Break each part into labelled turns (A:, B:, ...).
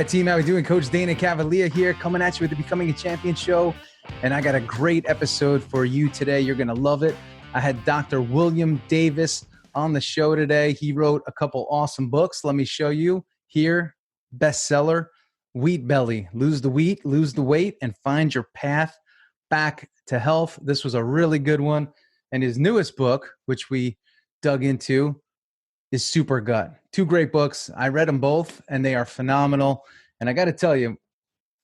A: right, team, how we doing? Coach Dana Cavalea here, coming at you with the Becoming a Champion show. And I got a great episode for you today. You're going to love it. I had Dr. William Davis on the show today. He wrote a couple awesome books. Let me show you here. Bestseller, Wheat Belly. Lose the wheat, lose the weight, and find your path back to health. This was a really good one. And his newest book, which we dug into, is SUPERGUT. Two great books. I read them both, and they are phenomenal. And I got to tell you,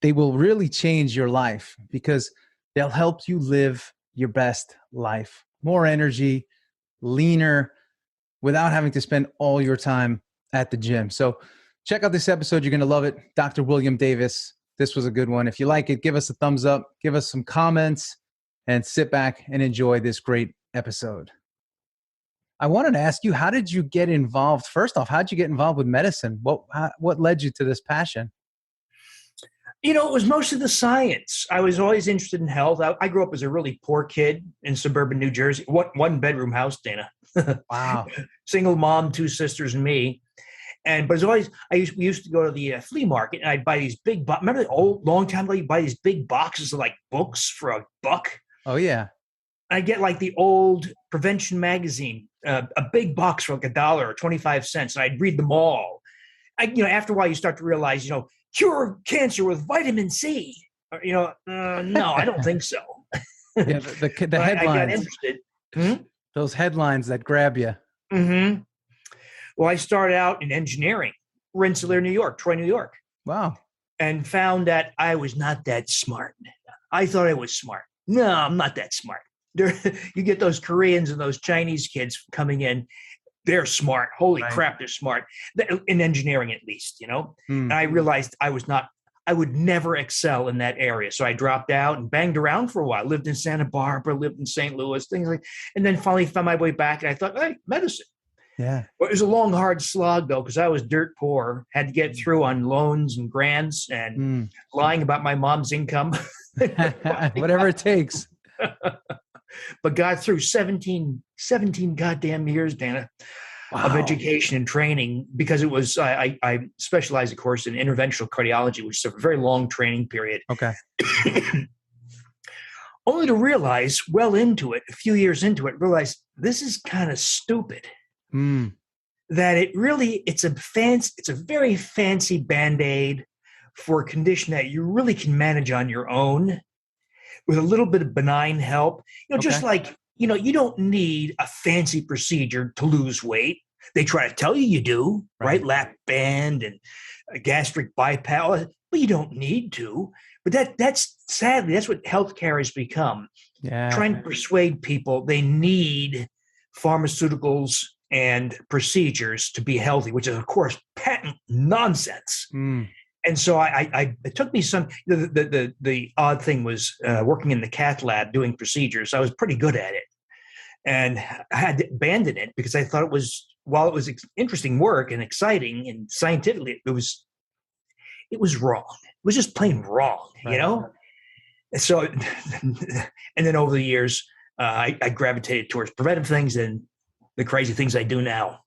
A: they will really change your life because they'll help you live your best life. More energy, leaner, without having to spend all your time at the gym. So check out this episode. You're going to love it. Dr. William Davis. This was a good one. If you like it, give us a thumbs up, give us some comments, and sit back and enjoy this great episode. I wanted to ask you, how did you get involved? First off, how did you get involved with medicine? What led you to this passion?
B: You know, it was mostly the science. I was always interested in health. I grew up as a really poor kid in suburban New Jersey. One bedroom house, Dana.
A: Wow.
B: Single mom, two sisters, and me. But as always, we used to go to the flea market, and I'd buy these big. Remember the long time ago, you buy these big boxes of like books for $1.
A: Oh yeah.
B: I get like the old prevention magazine, a big box for like $1 or 25 cents, and I'd read them all. After a while, you start to realize, cure cancer with vitamin C. No, I don't think so.
A: Yeah, the headlines.
B: I got interested.
A: Those headlines that grab you.
B: Mm-hmm. Well, I started out in engineering, Rensselaer, New York, Troy, New York.
A: Wow.
B: And found that I was not that smart. I thought I was smart. No, I'm not that smart. You get those Koreans and those Chinese kids coming in, they're smart. Holy crap, they're smart. In engineering, at least, And I realized I would never excel in that area. So I dropped out and banged around for a while. Lived in Santa Barbara, lived in St. Louis, things like, and then finally found my way back. And I thought, hey, medicine.
A: Yeah.
B: Well, it was a long, hard slog, though, because I was dirt poor, had to get through on loans and grants and lying about my mom's income.
A: Whatever it takes.
B: But got through 17 goddamn years, Dana, of education and training, because it was, I specialized, of course, in interventional cardiology, which is a very long training period. Okay. Only to realize a few years into it, realize this is kind of stupid. That it's a very fancy Band-Aid for a condition that you really can manage on your own with a little bit of benign help. Just like, you don't need a fancy procedure to lose weight. They try to tell you do, right? Lap band and a gastric bypass, but you don't need to. But that's sadly, that's what healthcare has become. Yeah. Trying to persuade people they need pharmaceuticals and procedures to be healthy, which is, of course, patent nonsense. And so it took me some, the odd thing was working in the cath lab doing procedures. I was pretty good at it. And I had to abandon it because I thought while it was interesting work and exciting and scientifically, it was wrong. It was just plain wrong, And so, and then over the years, I gravitated towards preventive things and the crazy things I do now.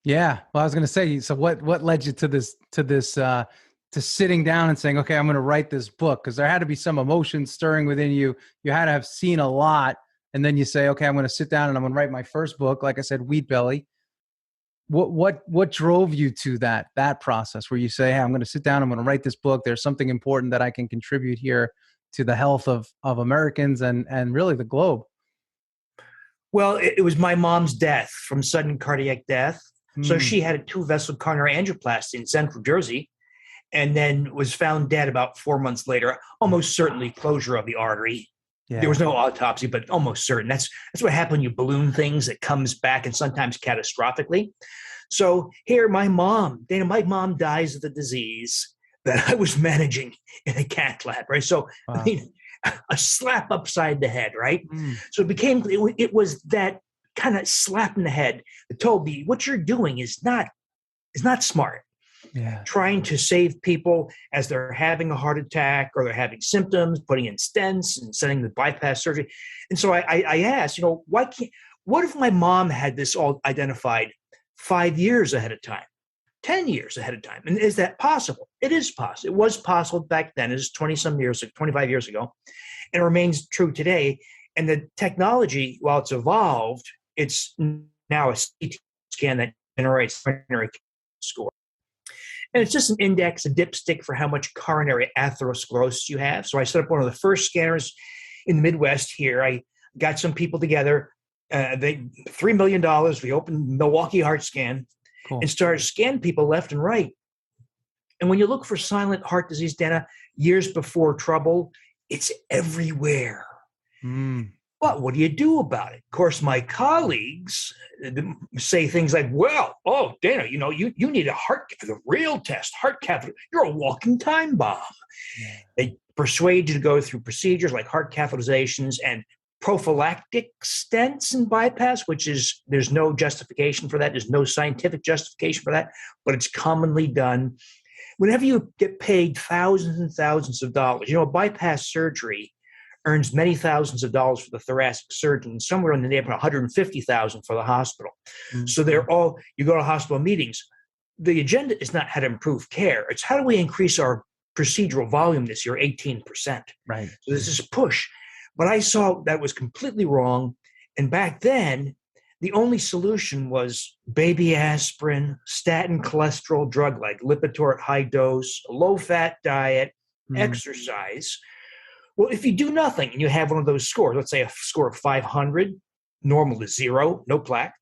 B: Yeah.
A: Well, I was going to say, so what led you to this, to sitting down and saying, okay, I'm going to write this book? Because there had to be some emotion stirring within you. You had to have seen a lot. And then you say, okay, I'm going to sit down and I'm going to write my first book. Like I said, Wheat Belly. What drove you to that process where you say, hey, I'm going to sit down, I'm going to write this book. There's something important that I can contribute here to the health of Americans and really the globe?
B: Well, it was my mom's death from sudden cardiac death. So she had a 2-vessel coronary angioplasty in Central Jersey, and then was found dead about 4 months later, almost certainly closure of the artery. Yeah. There was no autopsy, but almost certain. That's what happened when you balloon things. It comes back, and sometimes catastrophically. So here, my mom dies of the disease that I was managing in a cath lab, right? So, wow. I mean, a slap upside the head, right? So it was that kind of slap in the head that told me what you're doing is not smart. Yeah. Trying to save people as they're having a heart attack or they're having symptoms, putting in stents and sending the bypass surgery. And so I asked, what if my mom had this all identified 5 years ahead of time, 10 years ahead of time? And is that possible? It is possible. It was possible back then. It was 25 years ago, and it remains true today. And the technology, while it's evolved, it's now a CT scan that generates coronary score. And it's just an index, a dipstick for how much coronary atherosclerosis you have. So I set up one of the first scanners in the Midwest here. I got some people together. They $3 million. We opened Milwaukee Heart Scan and started scanning people left and right. And when you look for silent heart disease, Dana, years before trouble, it's everywhere. But what do you do about it? Of course, my colleagues say things like, well, oh, Dana, you need a real test, heart catheter. You're a walking time bomb. Yeah. They persuade you to go through procedures like heart catheterizations and prophylactic stents and bypass, which is, there's no justification for that. There's no scientific justification for that, but it's commonly done. Whenever you get paid thousands and thousands of dollars, a bypass surgery earns many thousands of dollars for the thoracic surgeon, somewhere in the neighborhood of $150,000 for the hospital. So you go to hospital meetings. The agenda is not how to improve care. It's how do we increase our procedural volume this year, 18%.
A: Right.
B: So this is push. But I saw that was completely wrong. And back then, the only solution was baby aspirin, statin cholesterol drug like Lipitor at high dose, a low-fat diet, exercise. Well, if you do nothing and you have one of those scores, let's say a score of 500, normal is 0, no plaque.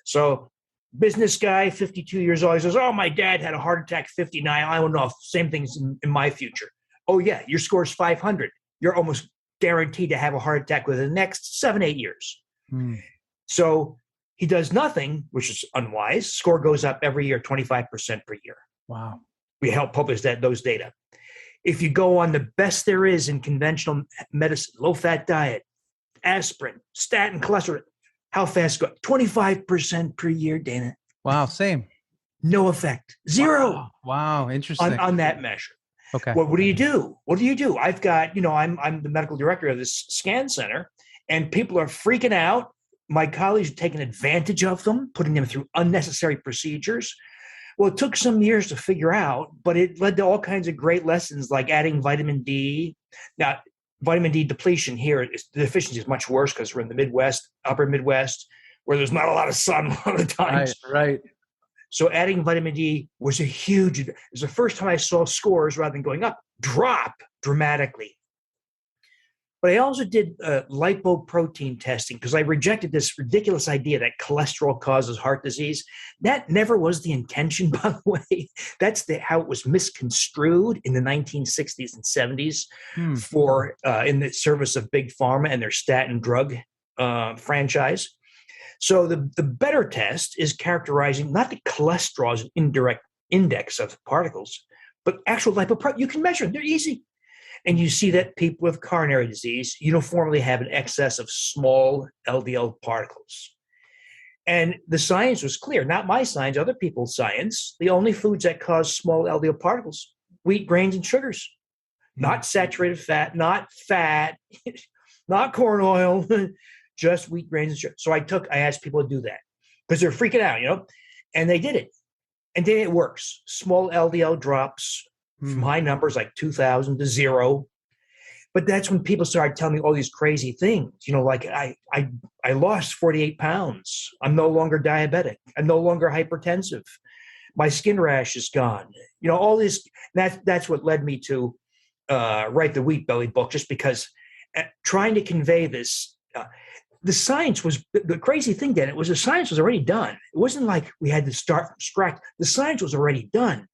B: So business guy, 52 years old, he says, oh, my dad had a heart attack at 59. I don't know if same thing's in my future. Oh, yeah, your score is 500. You're almost guaranteed to have a heart attack within the next 7-8 years. So he does nothing, which is unwise. Score goes up every year, 25% per year.
A: Wow.
B: We help publish those data. If you go on the best there is in conventional medicine, low-fat diet, aspirin, statin, cholesterol, how fast go? 25% per year, Dana.
A: Wow, same.
B: No effect. 0.
A: Wow, interesting.
B: On that measure.
A: Okay.
B: What do you do? What do you do? I've got, I'm the medical director of this scan center, and people are freaking out. My colleagues are taking advantage of them, putting them through unnecessary procedures. Well, it took some years to figure out, but it led to all kinds of great lessons like adding vitamin D. Now, vitamin D depletion here, the deficiency is much worse because we're in the Midwest, upper Midwest, where there's not a lot of sun a lot of times.
A: Right.
B: So adding vitamin D was it was the first time I saw scores, rather than going up, drop dramatically. But I also did lipoprotein testing because I rejected this ridiculous idea that cholesterol causes heart disease. That never was the intention, by the way. That's how it was misconstrued in the 1960s and 70s in the service of Big Pharma and their statin drug franchise. So the better test is characterizing not the cholesterol as an indirect index of particles, but actual lipoprotein. You can measure them. They're easy. And you see that people with coronary disease uniformly have an excess of small LDL particles. And the science was clear, not my science, other people's science. The only foods that cause small LDL particles, wheat, grains, and sugars. Not saturated fat, not corn oil, just wheat, grains, and sugar. So I asked people to do that because they're freaking out, and they did it. And then it works. Small LDL drops from high numbers like 2,000 to 0. But that's when people started telling me all these crazy things, like I lost 48 pounds. I'm no longer diabetic. I'm no longer hypertensive. My skin rash is gone. All this, that's what led me to write the Wheat Belly book, just because trying to convey this, the science was, the crazy thing then, the science was already done. It wasn't like we had to start from scratch. The science was already done.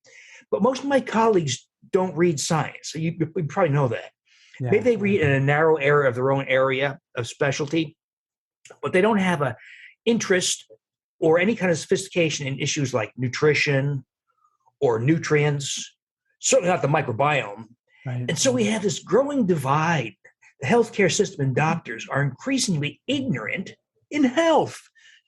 B: But most of my colleagues don't read science. So you probably know that. Yeah. Maybe they read in a narrow area of their own area of specialty, but they don't have an interest or any kind of sophistication in issues like nutrition or nutrients, certainly not the microbiome. Right. And so we have this growing divide. The healthcare system and doctors are increasingly ignorant in health.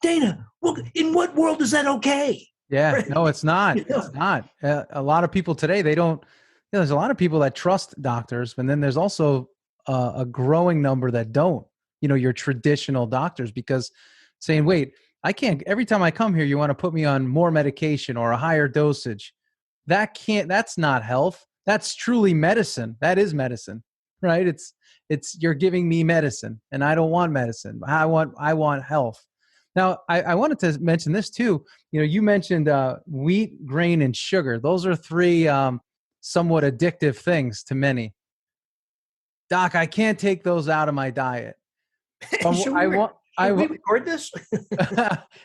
B: Dana, in what world is that okay?
A: Yeah, no, it's not. It's not. A lot of people today, they don't, there's a lot of people that trust doctors, and then there's also a growing number that don't, your traditional doctors, because saying, wait, I can't, every time I come here, you want to put me on more medication or a higher dosage. that's not health. That's truly medicine. That is medicine, right? You're giving me medicine and I don't want medicine. I want health. Now, I wanted to mention this too. You mentioned wheat, grain, and sugar. Those are three somewhat addictive things to many. Doc, I can't take those out of my diet.
B: Should we record this?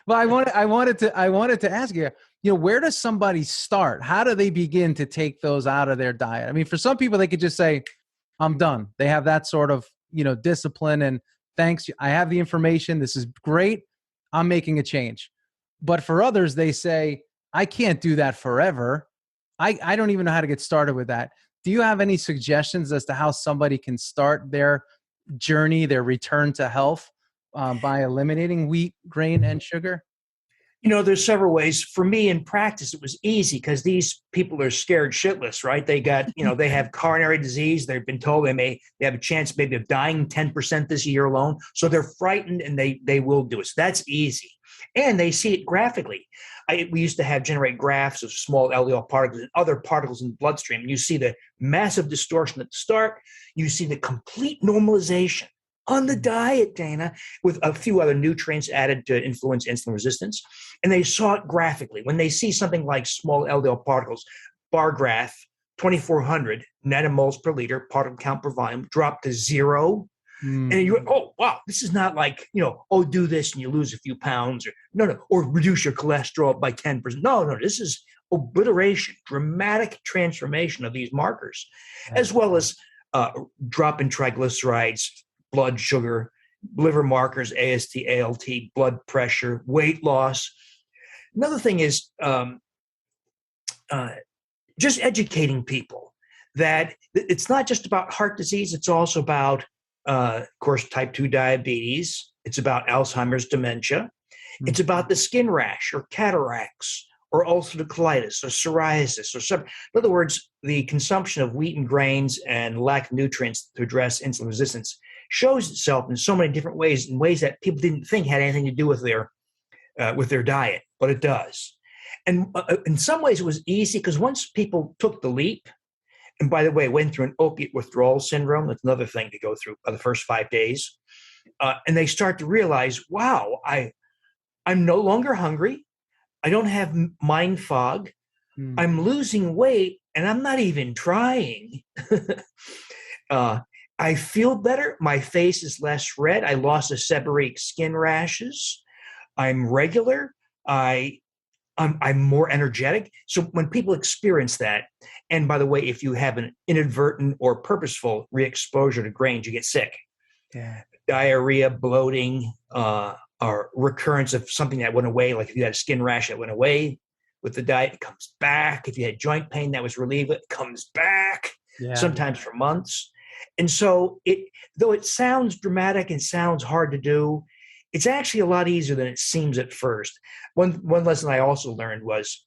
A: Well, I wanted to ask you, where does somebody start? How do they begin to take those out of their diet? I mean, for some people, they could just say, I'm done. They have that sort of, discipline and thanks. I have the information. This is great. I'm making a change. But for others, they say, I can't do that forever. I don't even know how to get started with that. Do you have any suggestions as to how somebody can start their journey, their return to health by eliminating wheat, grain, and sugar?
B: There's several ways. For me, in practice, it was easy because these people are scared shitless, right? They got, they have coronary disease. They've been told they have a chance maybe of dying 10% this year alone. So they're frightened and they will do it. So that's easy. And they see it graphically. We used to generate graphs of small LDL particles and other particles in the bloodstream. And you see the massive distortion at the start. You see the complete normalization on the diet, Dana, with a few other nutrients added to influence insulin resistance. And they saw it graphically. When they see something like small LDL particles, bar graph, 2,400 nanomoles per liter, particle count per volume, drop to 0. And you're, oh, wow, this is not like, do this and you lose a few pounds, or reduce your cholesterol by 10%. No, this is obliteration, dramatic transformation of these markers, as well as drop in triglycerides, blood sugar, liver markers, AST, ALT, blood pressure, weight loss. Another thing is just educating people that it's not just about heart disease. It's also about, of course, type 2 diabetes. It's about Alzheimer's dementia. It's about the skin rash or cataracts or ulcerative colitis or psoriasis or something. In other words, the consumption of wheat and grains and lack of nutrients to address insulin resistance shows itself in so many different ways, in ways that people didn't think had anything to do with their diet, but it does. And in some ways, it was easy because once people took the leap, and by the way, went through an opiate withdrawal syndrome, that's another thing to go through by the first 5 days, and they start to realize, wow, I'm no longer hungry. I don't have mind fog. I'm losing weight, and I'm not even trying. I feel better. My face is less red. I lost the seborrheic skin rashes. I'm regular. I'm more energetic. So when people experience that, and by the way, if you have an inadvertent or purposeful re-exposure to grains, you get sick.
A: Yeah.
B: Diarrhea, bloating, or recurrence of something that went away, like if you had a skin rash that went away with the diet, it comes back. If you had joint pain that was relieved, it comes back, sometimes for months. And so though it sounds dramatic and sounds hard to do, it's actually a lot easier than it seems at first. One lesson I also learned was,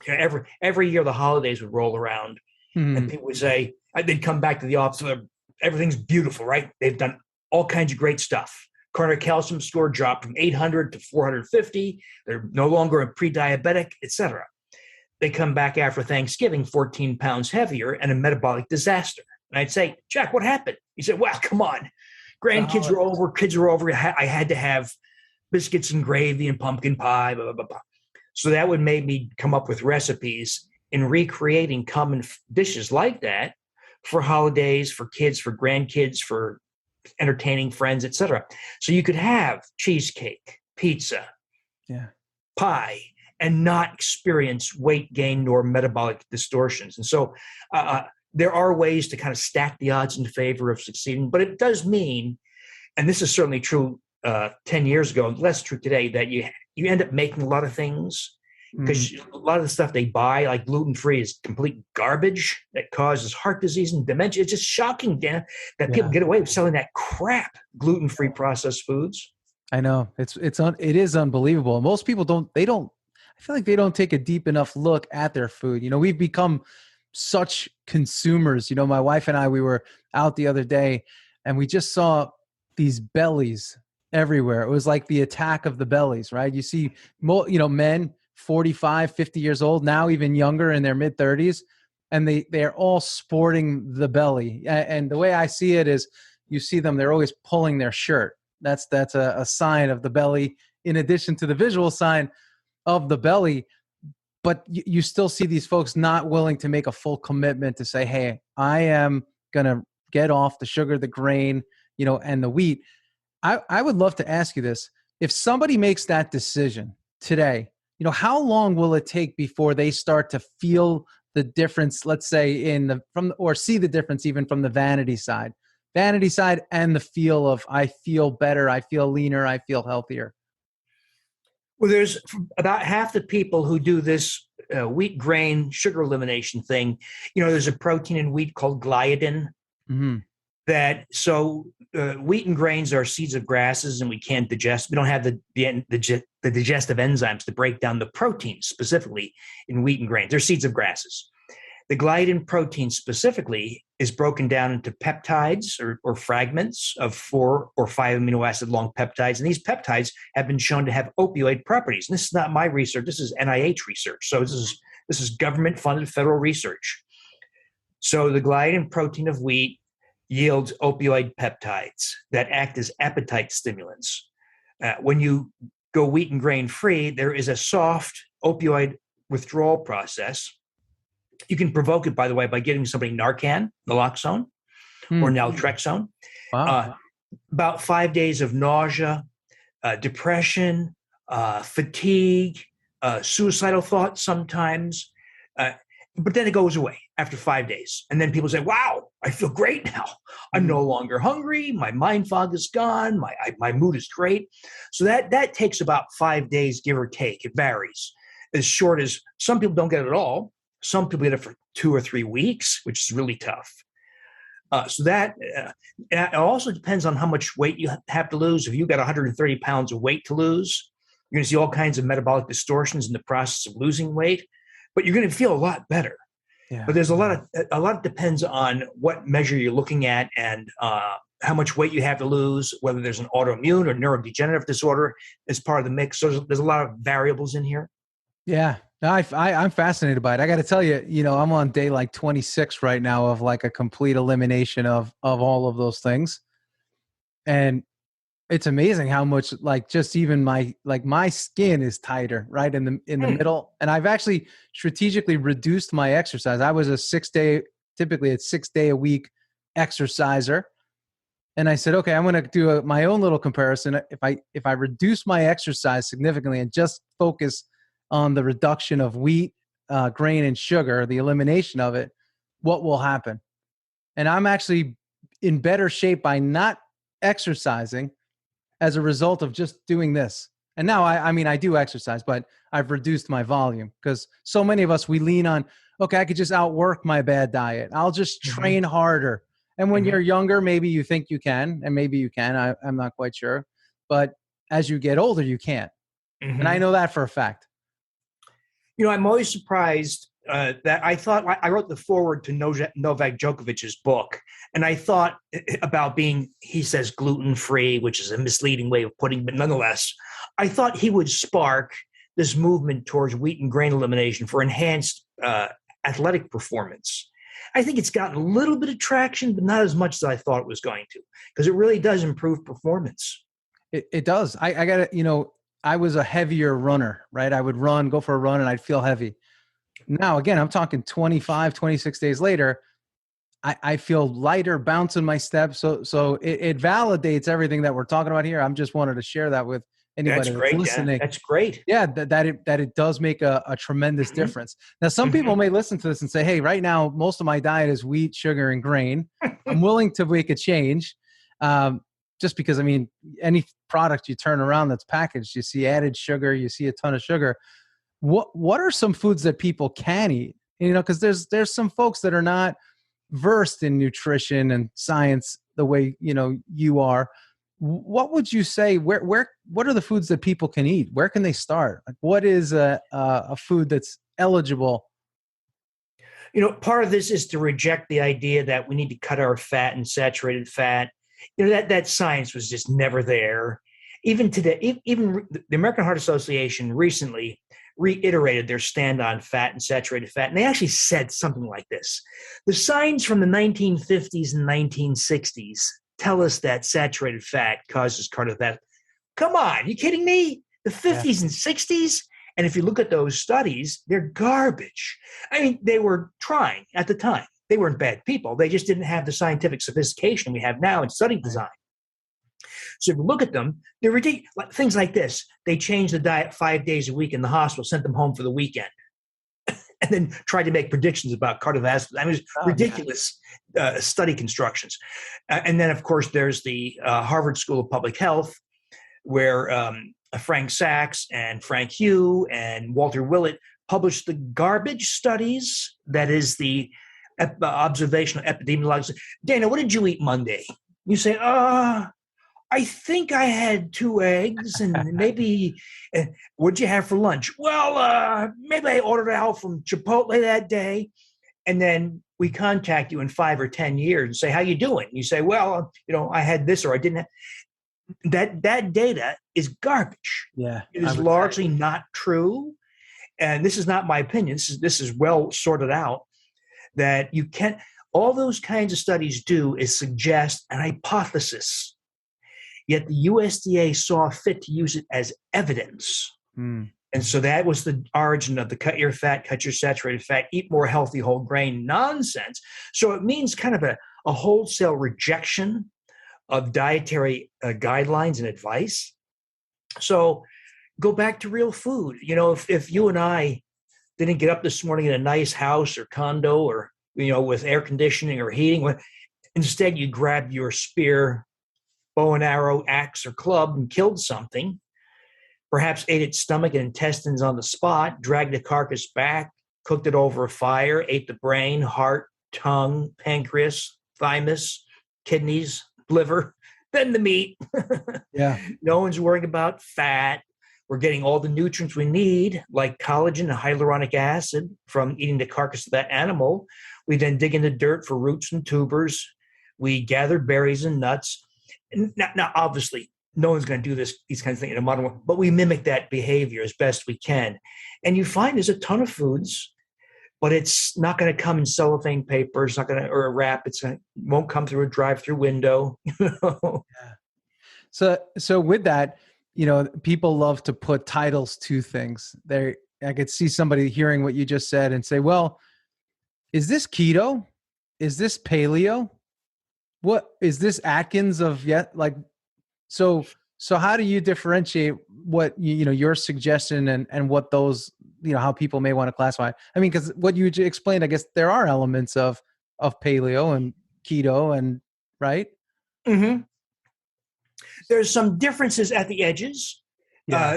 B: every year the holidays would roll around and people would say, they'd come back to the office, everything's beautiful, right? They've done all kinds of great stuff. Coronary calcium score dropped from 800 to 450. They're no longer a pre-diabetic, etc. They come back after Thanksgiving 14 pounds heavier and a metabolic disaster. And I'd say, Jack, what happened? He said, well, come on. Grandkids were over, kids were over. I had to have biscuits and gravy and pumpkin pie, blah, blah, blah, blah. So that would make me come up with recipes in recreating common dishes like that for holidays, for kids, for grandkids, for entertaining friends, etc. So you could have cheesecake, pizza, pie, and not experience weight gain nor metabolic distortions. And so there are ways to kind of stack the odds in favor of succeeding, but it does mean, and this is certainly true 10 years ago, less true today, that you end up making a lot of things because a lot of the stuff they buy, like gluten-free, is complete garbage that causes heart disease and dementia. It's just shocking, Dan, that people get away with selling that crap gluten-free processed foods.
A: I know it is unbelievable. Most people I feel like they don't take a deep enough look at their food. We've become such consumers. My wife and I, we were out the other day and we just saw these bellies everywhere. It was like the attack of the bellies, right? You see, men 45, 50 years old, now even younger in their mid 30s. And they're all sporting the belly. And the way I see it is you see them, they're always pulling their shirt. That's a sign of the belly, in addition to the visual sign of the belly. But you still see these folks not willing to make a full commitment to say, hey, I am going to get off the sugar, the grain, and the wheat. I would love to ask you this. If somebody makes that decision today, how long will it take before they start to feel the difference, let's say or see the difference even from the vanity side and the feel of, I feel better, I feel leaner, I feel healthier?
B: Well, there's about half the people who do this wheat grain sugar elimination thing. There's a protein in wheat called gliadin.
A: Mm-hmm.
B: Wheat and grains are seeds of grasses, and we can't digest. We don't have the digestive enzymes to break down the protein specifically in wheat and grains. They're seeds of grasses. The gliadin protein specifically is broken down into peptides or fragments of 4 or 5 amino acid long peptides. And these peptides have been shown to have opioid properties. And this is not my research. This is NIH research. So this is government funded federal research. So the gliadin protein of wheat yields opioid peptides that act as appetite stimulants. When you go wheat and grain free, there is a soft opioid withdrawal process. You can provoke it, by the way, by giving somebody Narcan, naloxone, or naltrexone.
A: Wow.
B: About 5 days of nausea, depression, fatigue, suicidal thoughts sometimes. But then it goes away after 5 days. And then people say, wow, I feel great now. I'm no longer hungry. My mind fog is gone. My mood is great. So that takes about 5 days, give or take. It varies. As short as some people don't get it at all. Some people get it for 2 or 3 weeks, which is really tough. So that it also depends on how much weight you have to lose. If you've got 130 pounds of weight to lose, you're going to see all kinds of metabolic distortions in the process of losing weight, but you're going to feel a lot better.
A: Yeah.
B: But there's a lot depends on what measure you're looking at and how much weight you have to lose, whether there's an autoimmune or neurodegenerative disorder as part of the mix. So there's a lot of variables in here.
A: Yeah. I'm fascinated by it. I got to tell you, I'm on day like 26 right now of like a complete elimination of all of those things. And it's amazing how much like just even my skin is tighter right in the middle. And I've actually strategically reduced my exercise. I was typically a 6 day a week exerciser. And I said, okay, I'm going to do my own little comparison. If I reduce my exercise significantly and just focus on the reduction of wheat, grain, and sugar, the elimination of it, what will happen? And I'm actually in better shape by not exercising as a result of just doing this. And now, I do exercise, but I've reduced my volume because so many of us, we lean on, okay, I could just outwork my bad diet. I'll just train harder. And when you're younger, maybe you think you can, and maybe you can. I'm not quite sure. But as you get older, you can't. And I know that for a fact.
B: I'm always surprised that I wrote the foreword to Novak Djokovic's book, and I thought about being, he says, gluten-free, which is a misleading way of putting it, but nonetheless, I thought he would spark this movement towards wheat and grain elimination for enhanced athletic performance. I think it's gotten a little bit of traction, but not as much as I thought it was going to, because it really does improve performance.
A: It does. I got to, I was a heavier runner, right? I would go for a run and I'd feel heavy. Now, again, I'm talking 25, 26 days later, I feel lighter, bouncing my steps. So it validates everything that we're talking about here. I'm just wanted to share that with anybody that's listening.
B: That's great.
A: Yeah, that it does make a tremendous difference. Now, some people may listen to this and say, hey, right now, most of my diet is wheat, sugar, and grain. I'm willing to make a change. Just because, any product you turn around that's packaged, you see added sugar, you see a ton of sugar. What are some foods that people can eat? Because there's some folks that are not versed in nutrition and science the way you are. What would you say? What are the foods that people can eat? Where can they start? Like, what is a food that's eligible?
B: Part of this is to reject the idea that we need to cut our fat and saturated fat. That science was just never there. Even today, even the American Heart Association recently reiterated their stand on fat and saturated fat. And they actually said something like this: the signs from the 1950s and 1960s tell us that saturated fat causes cardiovascular. Come on, you kidding me? The 50s and 60s? And if you look at those studies, they're garbage. I mean, they were trying at the time. They weren't bad people. They just didn't have the scientific sophistication we have now in study design. So if you look at them, they're ridiculous. Things like this. They changed the diet 5 days a week in the hospital, sent them home for the weekend, and then tried to make predictions about cardiovascular. I mean, it was ridiculous study constructions. And then, of course, there's the Harvard School of Public Health, where Frank Sachs and Frank Hugh and Walter Willett published the garbage studies. That is the observational epidemiology. Dana, what did you eat Monday? You say, I think I had 2 eggs and maybe, what'd you have for lunch? Well, maybe I ordered out from Chipotle that day. And then we contact you in 5 or 10 years and say, how you doing? You say, well, I had this or I didn't have. That data is garbage.
A: Yeah,
B: it is largely not true. And this is not my opinion. This is well sorted out, that you can't, all those kinds of studies do is suggest an hypothesis. Yet the USDA saw fit to use it as evidence. And so that was the origin of the cut your fat, cut your saturated fat, eat more healthy whole grain nonsense. So it means kind of a wholesale rejection of dietary guidelines and advice. So go back to real food. If you and I didn't get up this morning in a nice house or condo or, with air conditioning or heating, instead you grabbed your spear, bow and arrow, axe, or club and killed something, perhaps ate its stomach and intestines on the spot, dragged the carcass back, cooked it over a fire, ate the brain, heart, tongue, pancreas, thymus, kidneys, liver, then the meat.
A: Yeah.
B: No one's worrying about fat. We're getting all the nutrients we need, like collagen and hyaluronic acid, from eating the carcass of that animal. We then dig in the dirt for roots and tubers. We gather berries and nuts. Now, obviously, no one's going to do these kinds of things in a modern world, but we mimic that behavior as best we can. And you find there's a ton of foods, but it's not going to come in cellophane paper. It's not going to, or a wrap. Won't come through a drive-through window.
A: Yeah. So with that, people love to put titles to things. I could see somebody hearing what you just said and say, well, is this keto? Is this paleo? What is this Atkins of yet? So how do you differentiate what, your suggestion and what those, how people may want to classify? I mean, because what you explained, I guess there are elements of paleo and keto and right.
B: Mm-hmm. There's some differences at the edges,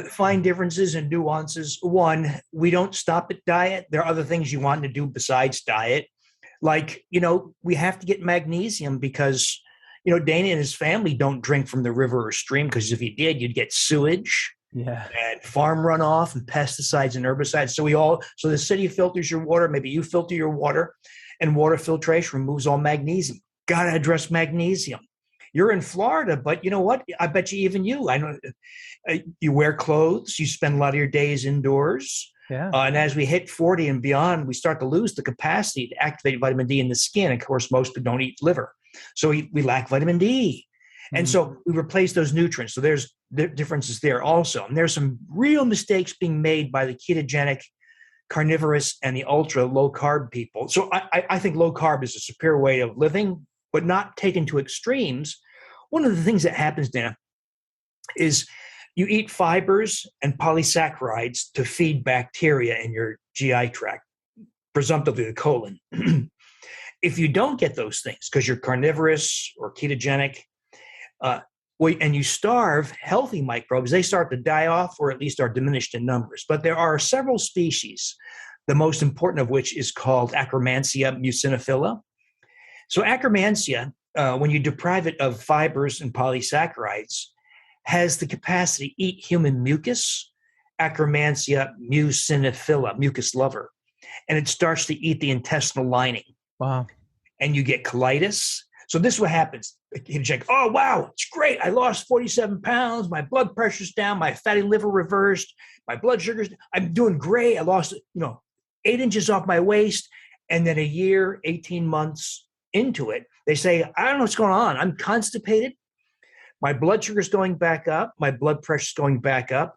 B: fine differences and nuances. One, we don't stop at diet. There are other things you want to do besides diet. Like, we have to get magnesium because, Dana and his family don't drink from the river or stream, because if you did, you'd get sewage and farm runoff and pesticides and herbicides. So the city filters your water. Maybe you filter your water, and water filtration removes all magnesium. Got to address magnesium. You're in Florida, but you know what? I bet you even I know you wear clothes. You spend a lot of your days indoors.
A: Yeah.
B: And as we hit 40 and beyond, we start to lose the capacity to activate vitamin D in the skin. Of course, most people don't eat liver. So we lack vitamin D. And so we replace those nutrients. So there's differences there also. And there's some real mistakes being made by the ketogenic, carnivorous, and the ultra low carb people. So I think low carb is a superior way of living, but not taken to extremes. One of the things that happens, Dana, is you eat fibers and polysaccharides to feed bacteria in your GI tract, presumptively the colon. If you don't get those things because you're carnivorous or ketogenic, and you starve healthy microbes, they start to die off or at least are diminished in numbers. But there are several species, the most important of which is called Akkermansia muciniphila. So Akkermansia, when you deprive it of fibers and polysaccharides, has the capacity to eat human mucus, Akkermansia muciniphila, mucus lover, and it starts to eat the intestinal lining.
A: Wow.
B: And you get colitis. So this is what happens. The ketogenic, oh, wow, it's great. I lost 47 pounds. My blood pressure's down. My fatty liver reversed. My blood sugars, I'm doing great. I lost, 8 inches off my waist. And then a year, 18 months into it, they say, I don't know what's going on. I'm constipated. My blood sugar's going back up. My blood pressure's going back up.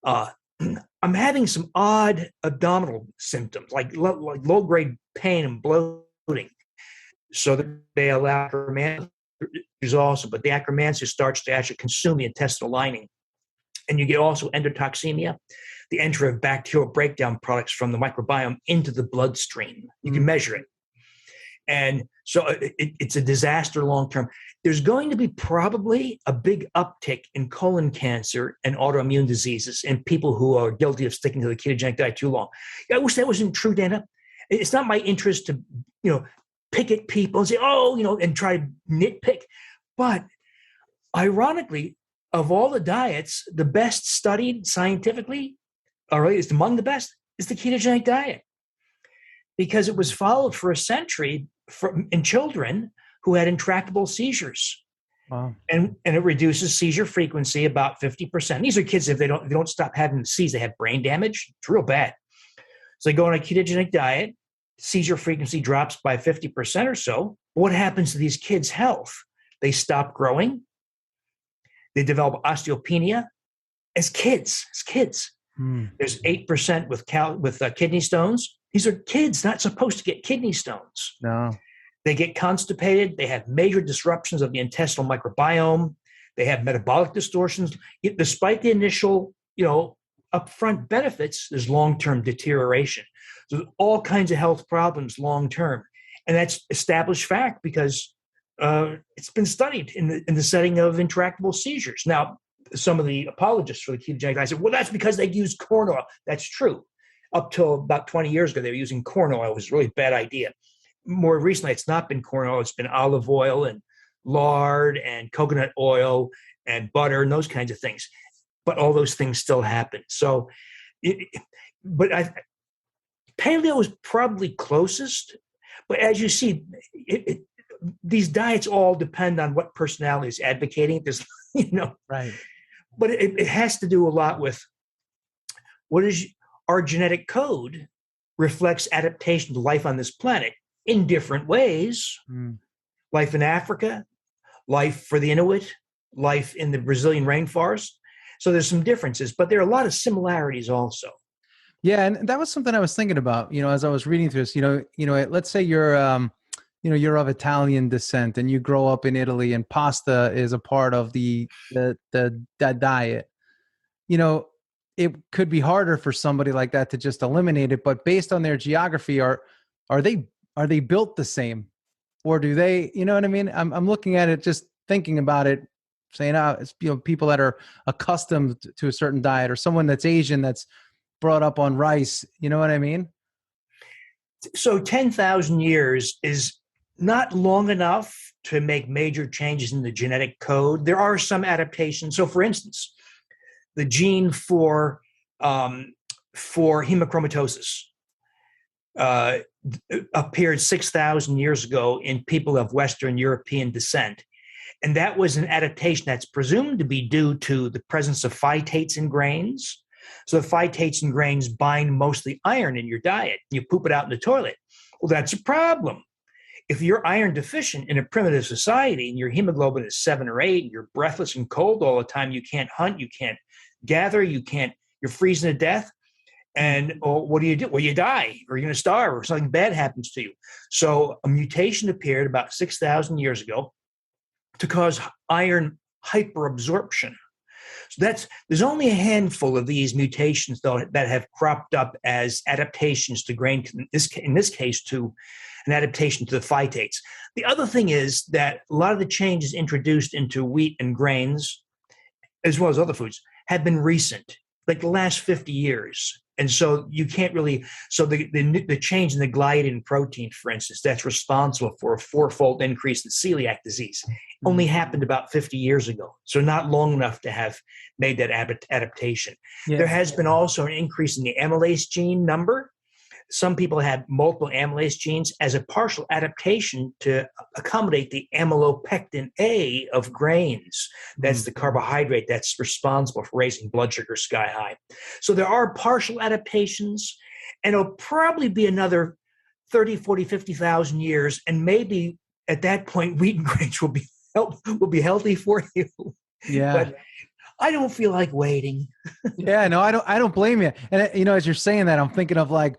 B: I'm having some odd abdominal symptoms, like low-grade pain and bloating. So they allow Akkermansia also, but the Akkermansia starts to actually consume the intestinal lining. And you get also endotoxemia, the entry of bacterial breakdown products from the microbiome into the bloodstream. You can measure it. And so it's a disaster long-term. There's going to be probably a big uptick in colon cancer and autoimmune diseases in people who are guilty of sticking to the ketogenic diet too long. I wish that wasn't true, Dana. It's not my interest to, pick at people and say, and try to nitpick. But ironically, of all the diets, the best studied scientifically, or at least among the best, is the ketogenic diet. Because it was followed for a century in children who had intractable seizures.
A: Wow.
B: And it reduces seizure frequency about 50%. These are kids, if they don't stop having seizures, they have brain damage. It's real bad. So they go on a ketogenic diet, seizure frequency drops by 50% or so. What happens to these kids' health? They stop growing. They develop osteopenia as kids. There's 8% with kidney stones. These are kids not supposed to get kidney stones.
A: No.
B: They get constipated. They have major disruptions of the intestinal microbiome. They have metabolic distortions. Despite the initial, upfront benefits, there's long-term deterioration. So there's all kinds of health problems long-term. And that's established fact because it's been studied in the setting of intractable seizures. Now, some of the apologists for the ketogenic diet said, well, that's because they use corn oil. That's true. Up till about 20 years ago, they were using corn oil. It was a really bad idea. More recently, it's not been corn oil. It's been olive oil and lard and coconut oil and butter and those kinds of things. But all those things still happen. So, paleo is probably closest. But as you see, these diets all depend on what personality is advocating. There's,
A: Right.
B: But it has to do a lot with what is our genetic code reflects adaptation to life on this planet in different ways. Life in Africa, life for the Inuit, life in the Brazilian rainforest. So there's some differences, but there are a lot of similarities also.
A: Yeah, and that was something I was thinking about, as I was reading through this, let's say you're you're of Italian descent and you grow up in Italy and pasta is a part of that diet. It could be harder for somebody like that to just eliminate it, but based on their geography, are they built the same, or do they, you know what I mean? I'm looking at it, just thinking about it, saying, it's, people that are accustomed to a certain diet, or someone that's Asian that's brought up on rice. You know what I mean?
B: So 10,000 years is not long enough to make major changes in the genetic code. There are some adaptations. So for instance, the gene for hemochromatosis appeared 6,000 years ago in people of Western European descent. And that was an adaptation that's presumed to be due to the presence of phytates in grains. So the phytates in grains bind mostly iron in your diet. You poop it out in the toilet. Well, that's a problem. If you're iron deficient in a primitive society and your hemoglobin is 7 or 8, and you're breathless and cold all the time, you can't hunt, you can't gather, you're freezing to death. And what do? Well, you die, or you're going to starve, or something bad happens to you. So a mutation appeared about 6,000 years ago to cause iron hyperabsorption. So there's only a handful of these mutations, though, that have cropped up as adaptations to grain, in this case, to an adaptation to the phytates. The other thing is that a lot of the changes introduced into wheat and grains, as well as other foods, have been recent, like the last 50 years. And so you can't really, so the change in the gliadin protein, for instance, that's responsible for a 4-fold increase in celiac disease, only happened about 50 years ago. So not long enough to have made that adaptation. Yeah. There has been also an increase in the amylase gene number. some people had multiple amylase genes as a partial adaptation to accommodate the amylopectin A of grains. That's the carbohydrate that's responsible for raising blood sugar sky high. So there are partial adaptations, and it'll probably be another 30, 40, 50,000 years. And maybe at that point, wheat and grains will be healthy for you.
A: Yeah.
B: But I don't feel like waiting.
A: Yeah, no, I don't blame you. And as you're saying that, I'm thinking of like,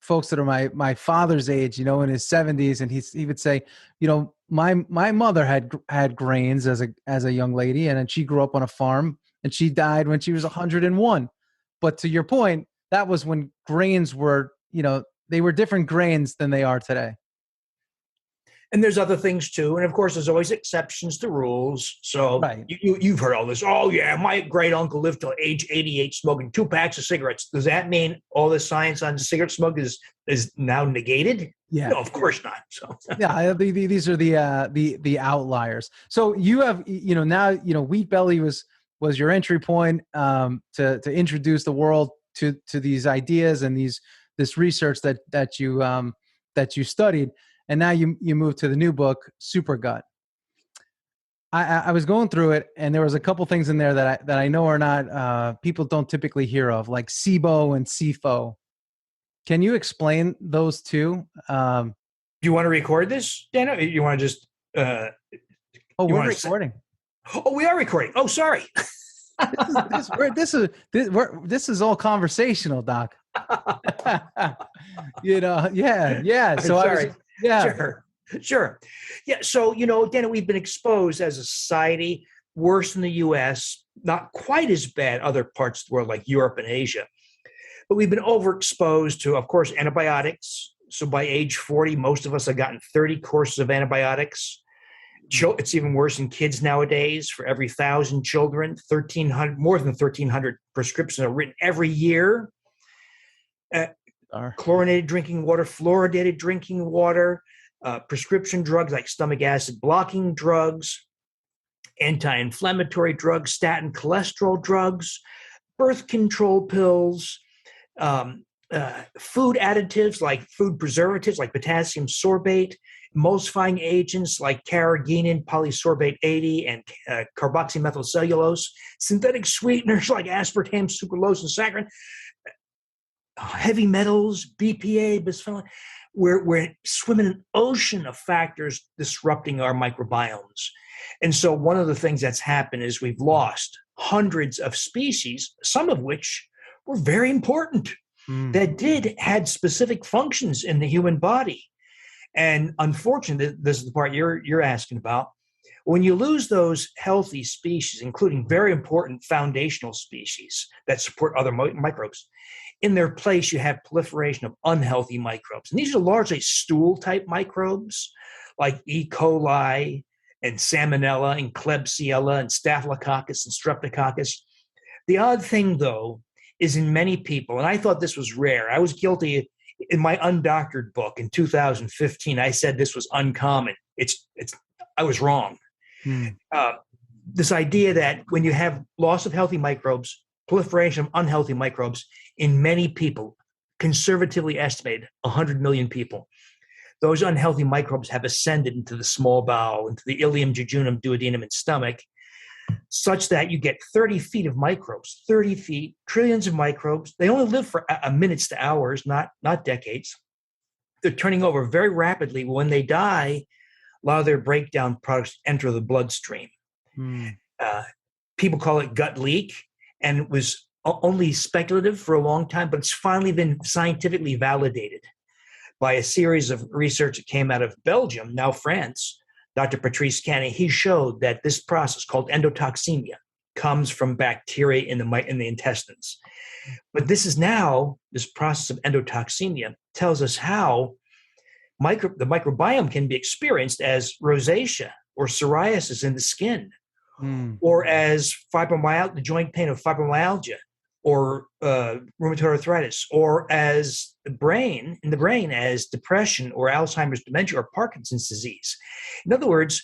A: folks that are my father's age, in his 70s, and he would say, my mother had grains as a young lady, and then she grew up on a farm, and she died when she was 101. But to your point, that was when grains were, they were different grains than they are today.
B: And there's other things too. And of course, there's always exceptions to rules. So
A: right.
B: You've heard all this. Oh, yeah, my great uncle lived till age 88 smoking 2 packs of cigarettes. Does that mean all the science on cigarette smoke is now negated?
A: Yeah.
B: No, of course not. So
A: yeah, these are the outliers. So you have, now, Wheat Belly was your entry point to introduce the world to these ideas and this research that you studied. And now you move to the new book, SUPERGUT. I was going through it, and there was a couple things in there that I know are not people don't typically hear of, like SIBO and SIFO. Can you explain those two?
B: Do you want to record this, Dana? You want to just?
A: We're recording.
B: Oh, we are recording. Oh, sorry.
A: This is all conversational, Doc. Yeah. So
B: sorry. Sure. Yeah. So, Dana, we've been exposed as a society, worse in the US, not quite as bad other parts of the world like Europe and Asia. But we've been overexposed to, of course, antibiotics. So by age 40, most of us have gotten 30 courses of antibiotics. It's even worse in kids nowadays. For every 1,000 children, more than 1,300 prescriptions are written every year. Chlorinated drinking water, fluoridated drinking water, prescription drugs like stomach acid blocking drugs, anti-inflammatory drugs, statin cholesterol drugs, birth control pills, food additives like food preservatives like potassium sorbate, emulsifying agents like carrageenan, polysorbate 80, and carboxymethylcellulose, synthetic sweeteners like aspartame, sucralose, and saccharin, heavy metals, BPA, bisphenol. We're swimming in an ocean of factors disrupting our microbiomes. And so one of the things that's happened is we've lost hundreds of species, some of which were very important, that had specific functions in the human body. And unfortunately, this is the part you're asking about. When you lose those healthy species, including very important foundational species that support other microbes, in their place, you have proliferation of unhealthy microbes. And these are largely stool-type microbes like E. coli and Salmonella and Klebsiella and Staphylococcus and Streptococcus. The odd thing, though, is in many people, and I thought this was rare. I was guilty in my undoctored book in 2015. I said this was uncommon. I was wrong. This idea that when you have loss of healthy microbes, proliferation of unhealthy microbes in many people, conservatively estimated 100 million people, those unhealthy microbes have ascended into the small bowel, into the ileum, jejunum, duodenum, and stomach, such that you get 30 feet of microbes, 30 feet, trillions of microbes. They only live for minutes to hours, not decades. They're turning over very rapidly. When they die, a lot of their breakdown products enter the bloodstream. People call it gut leak, and it was only speculative for a long time, but it's finally been scientifically validated by a series of research that came out of Belgium, now France. Dr. Patrice Canny, he showed that this process called endotoxemia comes from bacteria in the intestines. But this process of endotoxemia tells us how the microbiome can be experienced as rosacea or psoriasis in the skin, or as the joint pain of fibromyalgia, or rheumatoid arthritis, or as in the brain as depression or Alzheimer's dementia or Parkinson's disease. In other words,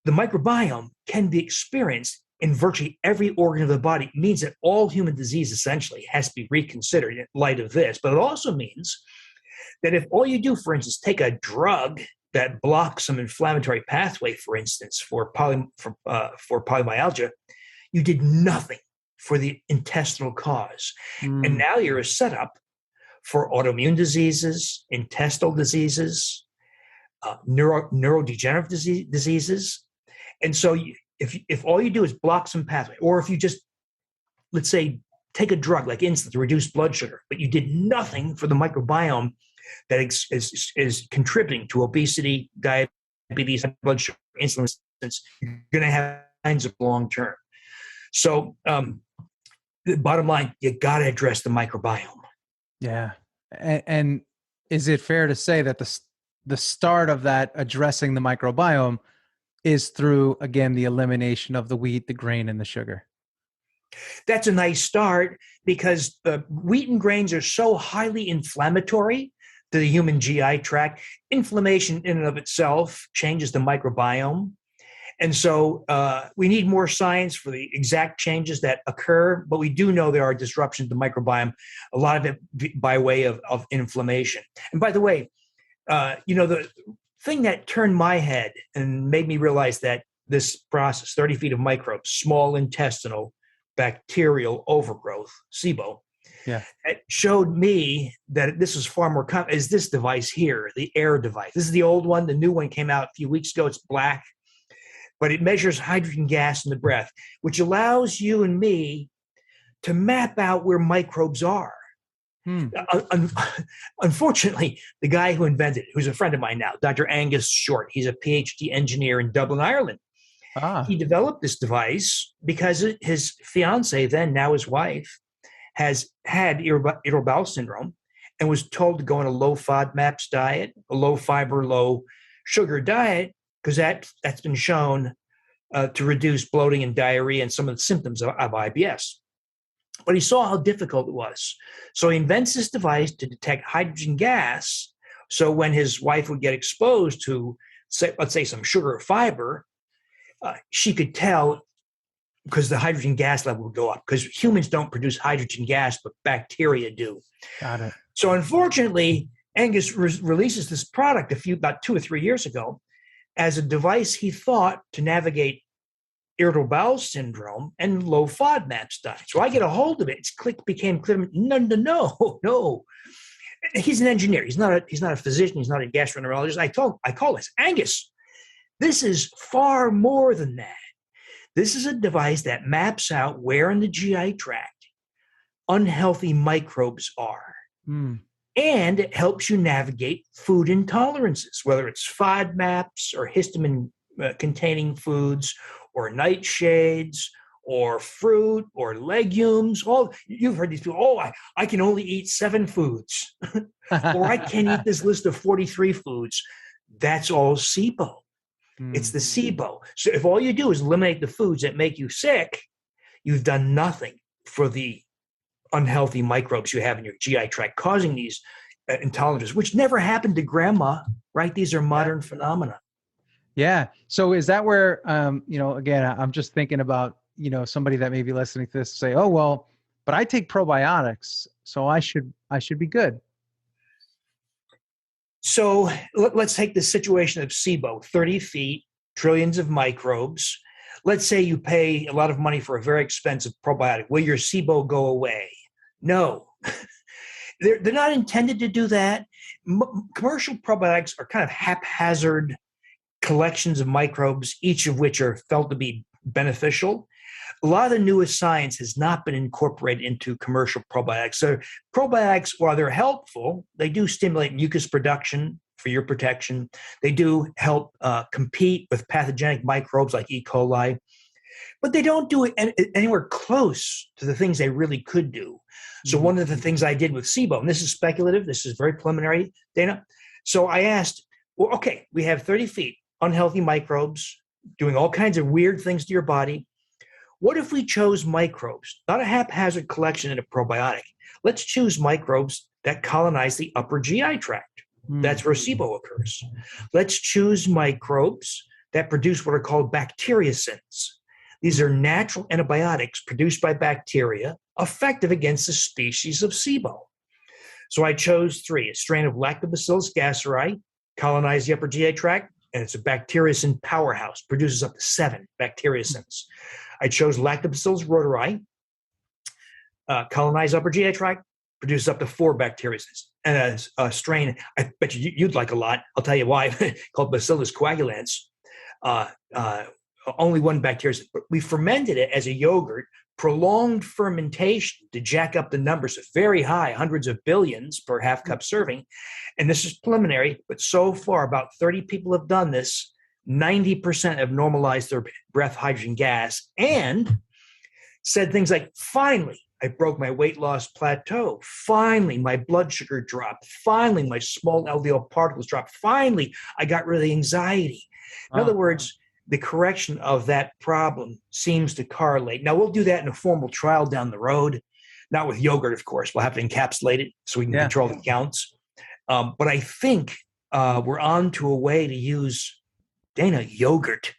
B: the microbiome can be experienced in virtually every organ of the body means that all human disease essentially has to be reconsidered in light of this. But it also means that if all you do, for instance, take a drug that blocks some inflammatory pathway, for instance, for polymyalgia, you did nothing for the intestinal cause. And now you're set up for autoimmune diseases, intestinal diseases, neurodegenerative diseases. And so if all you do is block some pathway, or if you just, let's say, take a drug like insulin to reduce blood sugar, but you did nothing for the microbiome that is contributing to obesity, diabetes, blood sugar, insulin resistance, you're going to have kinds of long term. So the bottom line, you got to address the microbiome.
A: Yeah. And is it fair to say that the start of that addressing the microbiome is through, again, the elimination of the wheat, the grain, and the sugar?
B: That's a nice start, because wheat and grains are so highly inflammatory to the human GI tract. Inflammation in and of itself changes the microbiome. And so we need more science for the exact changes that occur, but we do know there are disruptions to the microbiome, a lot of it by way of inflammation. And by the way, the thing that turned my head and made me realize that this process, 30 feet of microbes, small intestinal bacterial overgrowth, SIBO, it showed me that this is far more common, is this device here, the air device. This is the old one. The new one came out a few weeks ago. It's black, but it measures hydrogen gas in the breath, which allows you and me to map out where microbes are. Unfortunately, the guy who invented it, who's a friend of mine now, Dr. Angus Short, he's a PhD engineer in Dublin, Ireland. He developed this device because his fiance, then now his wife, has had irritable bowel syndrome and was told to go on a low FODMAPs diet, a low fiber, low sugar diet, because that's been shown to reduce bloating and diarrhea and some of the symptoms of IBS. But he saw how difficult it was. So he invents this device to detect hydrogen gas. So when his wife would get exposed to, let's say, some sugar or fiber, she could tell, because the hydrogen gas level would go up, because humans don't produce hydrogen gas, but bacteria do.
A: Got it.
B: So unfortunately, Angus releases this product about 2 or 3 years ago as a device he thought to navigate irritable bowel syndrome and low FODMAPs diet. So I get a hold of it. Became clear. No. He's an engineer. He's not a physician. He's not a gastroenterologist. I call this, Angus, this is far more than that. This is a device that maps out where in the GI tract unhealthy microbes are. And it helps you navigate food intolerances, whether it's FODMAPs or histamine containing foods or nightshades or fruit or legumes. You've heard these people, I can only eat 7 foods, or I can't eat this list of 43 foods. That's all SIBO. It's the SIBO. So if all you do is eliminate the foods that make you sick, you've done nothing for the unhealthy microbes you have in your GI tract causing these intolerances, which never happened to grandma, right? These are modern phenomena.
A: Yeah. So is that where, again, I'm just thinking about, somebody that may be listening to this say, oh, well, but I take probiotics, so I should be good.
B: So let's take the situation of SIBO, 30 feet, trillions of microbes. Let's say you pay a lot of money for a very expensive probiotic. Will your SIBO go away? No. They're not intended to do that. Commercial probiotics are kind of haphazard collections of microbes, each of which are felt to be beneficial. A lot of the newest science has not been incorporated into commercial probiotics. So probiotics, while they're helpful, they do stimulate mucus production for your protection. They do help compete with pathogenic microbes like E. coli, but they don't do it anywhere close to the things they really could do. So one of the things I did with SIBO, and this is speculative, this is very preliminary, Dana. So I asked, well, okay, we have 30 feet, unhealthy microbes doing all kinds of weird things to your body. What if we chose microbes, not a haphazard collection in a probiotic? Let's choose microbes that colonize the upper GI tract. That's where SIBO occurs. Let's choose microbes that produce what are called bacteriocins. These are natural antibiotics produced by bacteria, effective against the species of SIBO. So I chose 3. A strain of Lactobacillus gasseri colonized the upper GI tract, and it's a bacteriocin powerhouse, produces up to 7 bacteriocins. I chose Lactobacillus rhodori, colonized upper GI tract, produces up to 4 bacteriocins. And a strain I bet you'd like a lot, I'll tell you why, called Bacillus coagulans. Only 1 bacteria. But we fermented it as a yogurt, prolonged fermentation to jack up the numbers very high, hundreds of billions per half cup serving. And this is preliminary, but so far about 30 people have done this. 90% have normalized their breath hydrogen gas and said things like, finally, I broke my weight loss plateau. Finally, my blood sugar dropped. Finally, my small LDL particles dropped. Finally, I got rid of the anxiety. In other words, the correction of that problem seems to correlate. Now, we'll do that in a formal trial down the road, not with yogurt, of course. We'll have to encapsulate it so we can control the counts. But I think we're on to a way to use, Dana, yogurt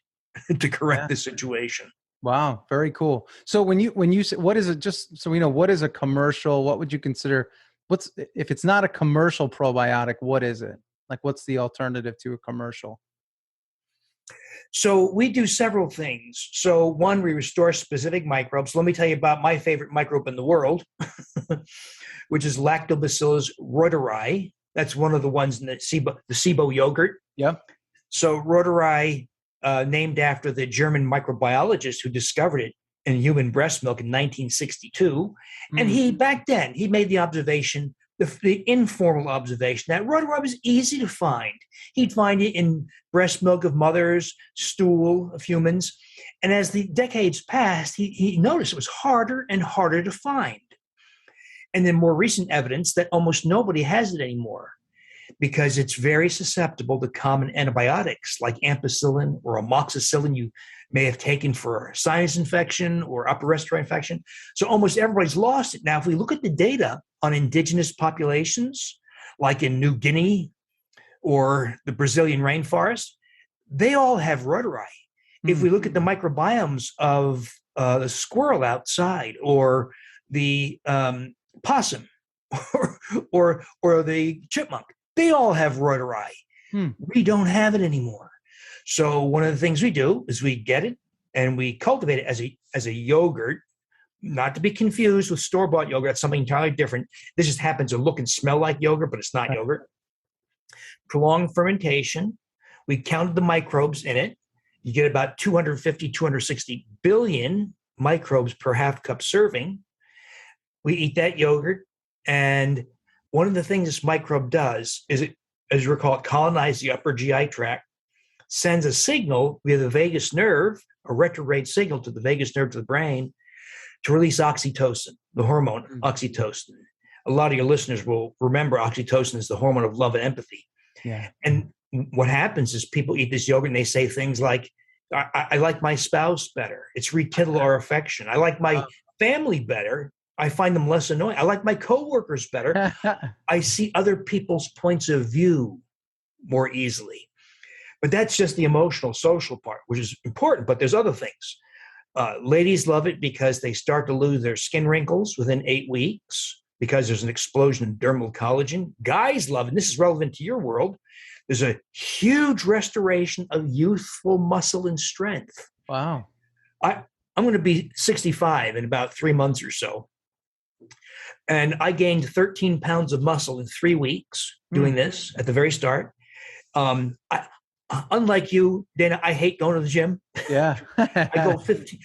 B: to correct the situation.
A: Wow, very cool. So when you say, what is it, just so we know, what is a commercial? What would you consider, if it's not a commercial probiotic, what is it? Like, what's the alternative to a commercial?
B: So we do several things. So 1, we restore specific microbes. Let me tell you about my favorite microbe in the world, which is Lactobacillus rhodori. That's one of the ones in the SIBO yogurt.
A: Yep.
B: So rhodori, named after the German microbiologist who discovered it in human breast milk in 1962. And he, back then, he made the observation, the informal observation, that rhodori was easy to find. He'd find it in breast milk of mothers, stool of humans. And as the decades passed, he noticed it was harder and harder to find. And then more recent evidence that almost nobody has it anymore because it's very susceptible to common antibiotics like ampicillin or amoxicillin you may have taken for sinus infection or upper respiratory infection. So almost everybody's lost it. Now, if we look at the data on indigenous populations, like in New Guinea or the Brazilian rainforest, they all have rhodori. If we look at the microbiomes of the squirrel outside or the possum or the chipmunk, they all have rhodori. We don't have it anymore. So one of the things we do is we get it and we cultivate it as a yogurt, not to be confused with store-bought yogurt. That's something entirely different. This just happens to look and smell like yogurt, but it's not yogurt. Prolonged fermentation. We counted the microbes in it. You get about 250, 260 billion microbes per half cup serving. We eat that yogurt. And one of the things this microbe does is it, as you recall, it colonizes the upper GI tract, sends a signal via the vagus nerve, a retrograde signal to the vagus nerve to the brain to release oxytocin, the hormone oxytocin. A lot of your listeners will remember oxytocin is the hormone of love and empathy.
A: Yeah.
B: And what happens is people eat this yogurt and they say things like, I like my spouse better. It's rekindle our affection. I like my family better. I find them less annoying. I like my coworkers better. I see other people's points of view more easily. But that's just the emotional, social part, which is important. But there's other things. Ladies love it because they start to lose their skin wrinkles within 8 weeks because there's an explosion in dermal collagen. Guys love it. And this is relevant to your world. There's a huge restoration of youthful muscle and strength.
A: Wow.
B: I'm going to be 65 in about 3 months or so. And I gained 13 pounds of muscle in 3 weeks doing this at the very start. Unlike you, Dana, I hate going to the gym.
A: Yeah.
B: I go 15,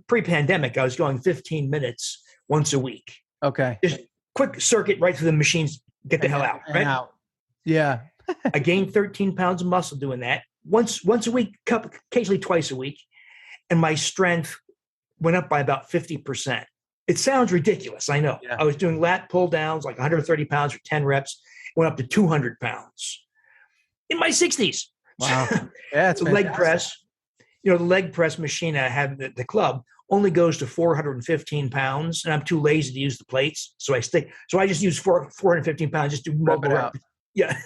B: pre-pandemic, I was going 15 minutes once a week.
A: Okay.
B: Just quick circuit right through the machines, get the hell out, right?
A: Out. Yeah.
B: I gained 13 pounds of muscle doing that once a week, occasionally twice a week. And my strength went up by about 50%. It sounds ridiculous, I know. Yeah. I was doing lat pull downs, like 130 pounds for 10 reps, went up to 200 pounds in my 60s.
A: Wow. Yeah, it's
B: the leg press. The leg press machine I have at the club only goes to 415 pounds, and I'm too lazy to use the plates. So I just use 415 pounds just to move it out. Yeah.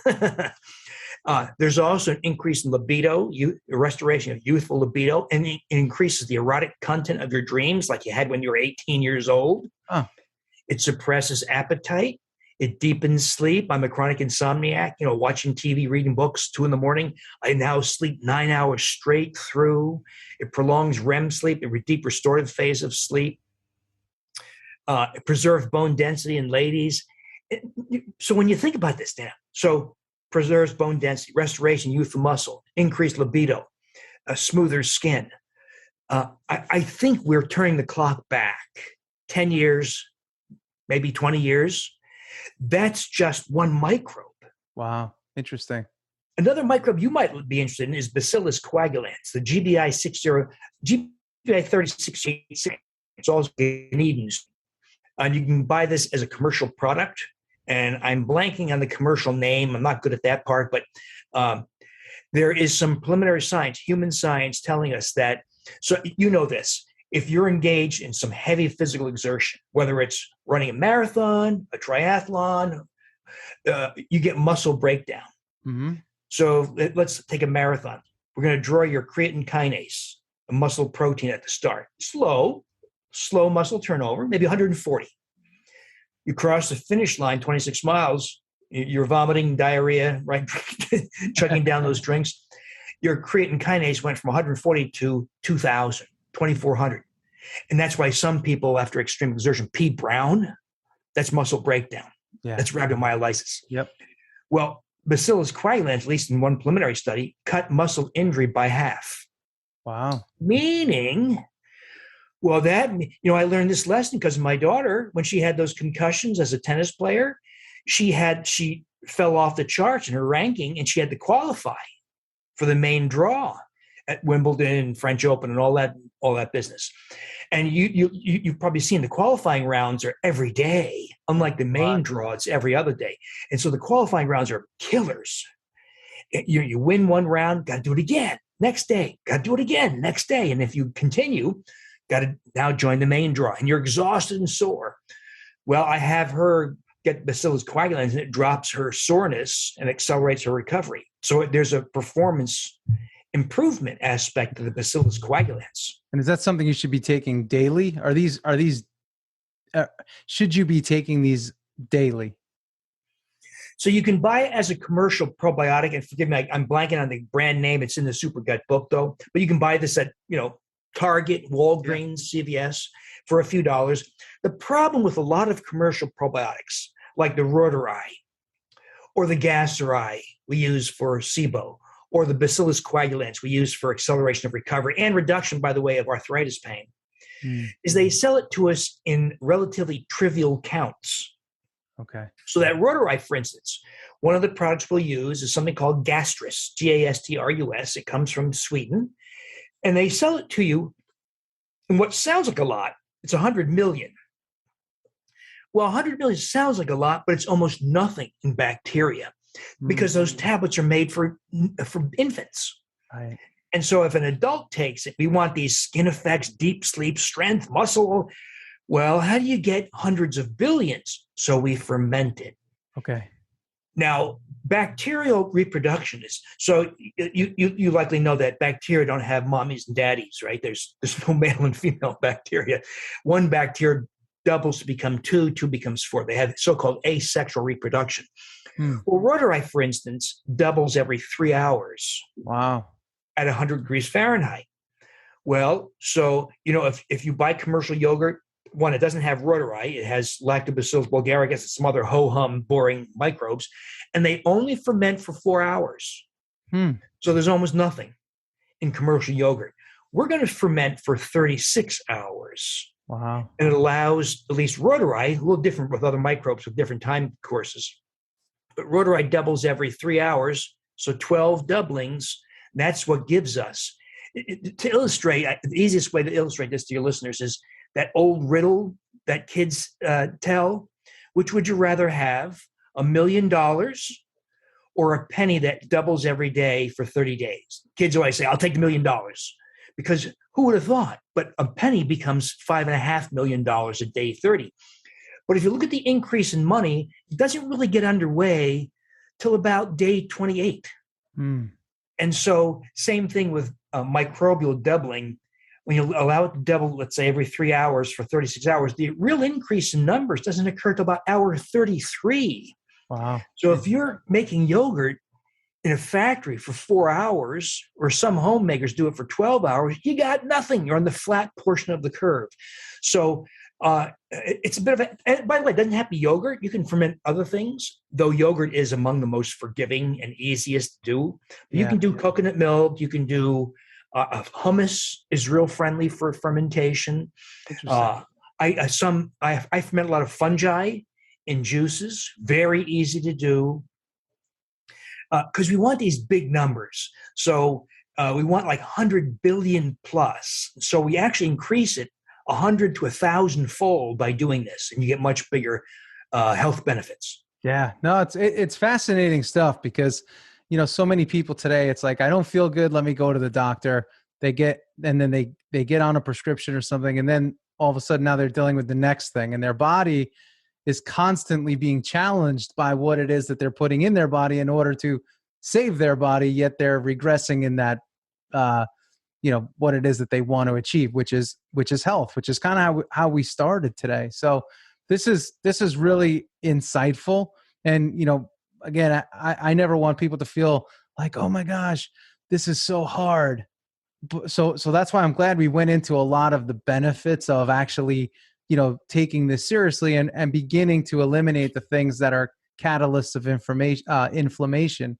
B: There's also an increase in libido, restoration of youthful libido, and it increases the erotic content of your dreams like you had when you were 18 years old.
A: Oh.
B: It suppresses appetite. It deepens sleep. I'm a chronic insomniac, watching TV, reading books, 2 a.m. I now sleep 9 hours straight through. It prolongs REM sleep, a deep restorative phase of sleep. It preserves bone density in ladies. So when you think about this, Dan, so preserves bone density, restoration, youthful muscle, increased libido, a smoother skin. I think we're turning the clock back 10 years, maybe 20 years. That's just one microbe.
A: Wow. Interesting.
B: Another microbe you might be interested in is Bacillus coagulans, the GBI 3686. It's also Eden's. And you can buy this as a commercial product. And I'm blanking on the commercial name. I'm not good at that part, but there is some preliminary science, human science, telling us that. So this. If you're engaged in some heavy physical exertion, whether it's running a marathon, a triathlon, you get muscle breakdown.
A: Mm-hmm.
B: So let's take a marathon. We're going to draw your creatine kinase, a muscle protein at the start. Slow muscle turnover, maybe 140. You cross the finish line, 26 miles, you're vomiting, diarrhea, right? Chugging down those drinks. Your creatine kinase went from 140 to 2,000, 2,400. And that's why some people, after extreme exertion, pee brown. That's muscle breakdown.
A: Yeah.
B: That's rhabdomyolysis.
A: Yep. Well,
B: Bacillus coagulans, at least in one preliminary study, cut muscle injury by half.
A: Wow.
B: Meaning, I learned this lesson because my daughter, when she had those concussions as a tennis player, she fell off the charts in her ranking, and she had to qualify for the main draw at Wimbledon, French Open, and all that business. And you've probably seen the qualifying rounds are every day, unlike the main draw, it's every other day. And so the qualifying rounds are killers. You win one round, got to do it again. Next day, got to do it again. Next day. And if you continue, got to now join the main draw, and you're exhausted and sore. Well, I have her get Bacillus coagulans, and it drops her soreness and accelerates her recovery. So there's a performance improvement aspect of the Bacillus coagulans.
A: And is that something you should be taking daily? Should you be taking these daily?
B: So you can buy it as a commercial probiotic, and forgive me, I'm blanking on the brand name. It's in the SUPERGUT book though, but you can buy this at, Target, Walgreens, CVS for a few dollars. The problem with a lot of commercial probiotics, like the Rotari or the Gasteri we use for SIBO, or the Bacillus coagulans we use for acceleration of recovery and reduction, by the way, of arthritis pain, is they sell it to us in relatively trivial counts.
A: Okay.
B: So that Rotari, for instance, one of the products we'll use is something called Gastrus, Gastrus. It comes from Sweden. And they sell it to you in what sounds like a lot. It's 100 million. Well, 100 million sounds like a lot, but it's almost nothing in bacteria because those tablets are made for infants.
A: Right.
B: And so if an adult takes it, we want these skin effects, deep sleep, strength, muscle. Well, how do you get hundreds of billions? So we ferment it.
A: Okay.
B: Now, bacterial reproduction is, so you likely know that bacteria don't have mommies and daddies, right? There's no male and female bacteria. One bacteria doubles to become two becomes four. They have so-called asexual reproduction. Well, Rotari, for instance, doubles every 3 hours.
A: Wow.
B: At 100 degrees Fahrenheit. Well, so, if you buy commercial yogurt, one, it doesn't have Rotari. It has Lactobacillus bulgaricus and some other ho-hum boring microbes, and they only ferment for 4 hours. So there's almost nothing in commercial yogurt. We're going to ferment for 36 hours.
A: Wow.
B: And it allows, at least Rotari, a little different with other microbes with different time courses, but Rotari doubles every 3 hours, so 12 doublings. That's what gives us. To illustrate, the easiest way to illustrate this to your listeners is that old riddle that kids tell. Which would you rather have, $1 million or a penny that doubles every day for 30 days? Kids always say, I'll take $1 million, because who would have thought? But a penny becomes $5.5 million a day 30. But if you look at the increase in money, it doesn't really get underway till about day 28.
A: Mm.
B: And so same thing with microbial doubling. When you allow it to double, let's say every 3 hours for 36 hours, the real increase in numbers doesn't occur till about hour 33.
A: Wow.
B: So if you're making yogurt in a factory for 4 hours, or some homemakers do it for 12 hours, you got nothing. You're on the flat portion of the curve. So it's a bit of a, and by the way, it doesn't have to be yogurt. You can ferment other things, though yogurt is among the most forgiving and easiest to do. You can do coconut milk. You can do hummus is real friendly for fermentation.
A: Interesting.
B: I ferment a lot of fungi in juices, very easy to do. Because we want these big numbers. So we want like 100 billion plus. So we actually increase it 100 to 1,000 fold by doing this, and you get much bigger health benefits.
A: Yeah, no, it's fascinating stuff because, so many people today, it's like, I don't feel good. Let me go to the doctor. And then they get on a prescription or something. And then all of a sudden now they're dealing with the next thing, and their body is constantly being challenged by what it is that they're putting in their body in order to save their body. Yet they're regressing in that, what it is that they want to achieve, which is health, which is kind of how we started today. So this is really insightful. And, again, I never want people to feel like, oh my gosh, this is so hard. So that's why I'm glad we went into a lot of the benefits of actually, taking this seriously and beginning to eliminate the things that are catalysts of inflammation,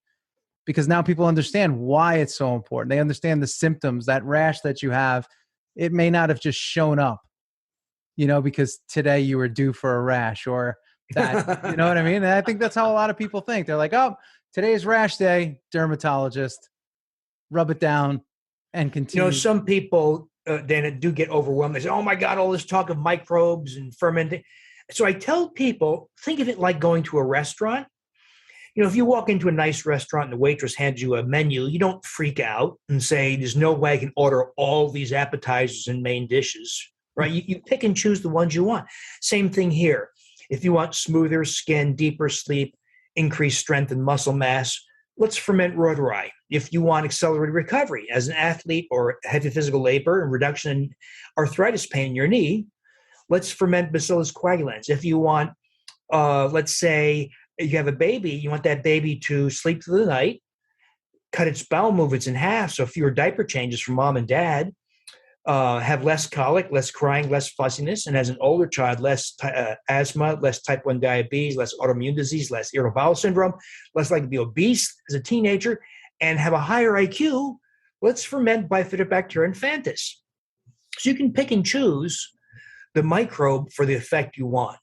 A: because now people understand why it's so important. They understand the symptoms. That rash that you have, it may not have just shown up, because today you were due for a rash, or that, you know what I mean? And I think that's how a lot of people think. They're like, oh, today's rash day, dermatologist, rub it down and continue.
B: Some people, Dana, do get overwhelmed. They say, oh my God, all this talk of microbes and fermenting. So I tell people, think of it like going to a restaurant. If you walk into a nice restaurant and the waitress hands you a menu, you don't freak out and say, there's no way I can order all these appetizers and main dishes, right? You pick and choose the ones you want. Same thing here. If you want smoother skin, deeper sleep, increased strength and muscle mass, let's ferment rhodori. If you want accelerated recovery as an athlete or heavy physical labor and reduction in arthritis pain in your knee, let's ferment Bacillus coagulans. If you want, let's say you have a baby, you want that baby to sleep through the night, cut its bowel movements in half, so fewer diaper changes for mom and dad, have less colic, less crying, less fussiness, and as an older child, less asthma, less type 1 diabetes, less autoimmune disease, less irritable bowel syndrome, less likely to be obese as a teenager, and have a higher IQ, let's ferment Bifidobacterium infantis. So you can pick and choose the microbe for the effect you want.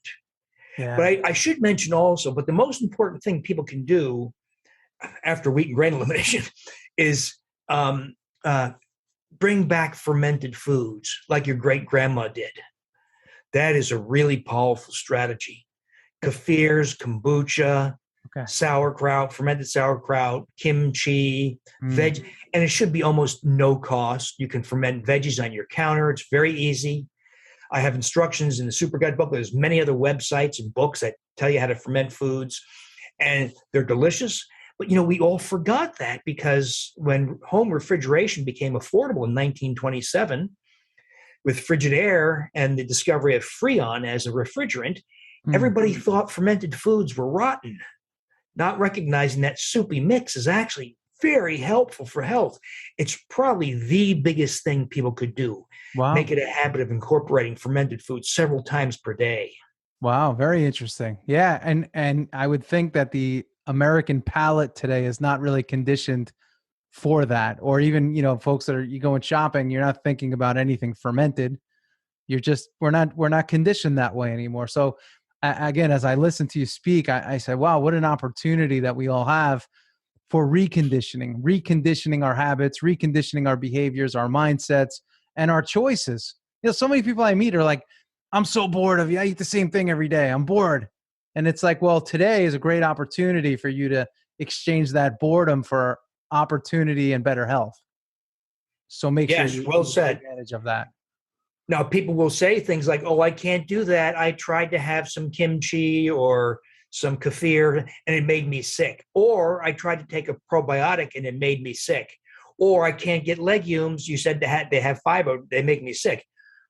A: Yeah.
B: But I should mention also, but the most important thing people can do after wheat and grain elimination is bring back fermented foods like your great grandma did. That is a really powerful strategy. Kefirs, kombucha, sauerkraut, fermented sauerkraut, kimchi, veg, and it should be almost no cost. You can ferment veggies on your counter. It's very easy. I have instructions in the SUPERGUT book. There's many other websites and books that tell you how to ferment foods, and they're delicious. But, we all forgot that because when home refrigeration became affordable in 1927 with Frigidaire and the discovery of Freon as a refrigerant, everybody thought fermented foods were rotten, not recognizing that soupy mix is actually very helpful for health. It's probably the biggest thing people could do.
A: Wow.
B: Make it a habit of incorporating fermented foods several times per day.
A: Wow. Very interesting. Yeah. And I would think that the American palate today is not really conditioned for that. Or even, folks that you going shopping, you're not thinking about anything fermented. We're not conditioned that way anymore. So again, as I listen to you speak, I say, wow, what an opportunity that we all have for reconditioning our habits, reconditioning our behaviors, our mindsets, and our choices. So many people I meet are like, I'm so bored of you. I eat the same thing every day. I'm bored. And it's like, well, today is a great opportunity for you to exchange that boredom for opportunity and better health. So make sure you take advantage of that.
B: Now, people will say things like, oh, I can't do that. I tried to have some kimchi or some kefir, and it made me sick. Or I tried to take a probiotic and it made me sick. Or I can't get legumes. You said they have fiber, they make me sick.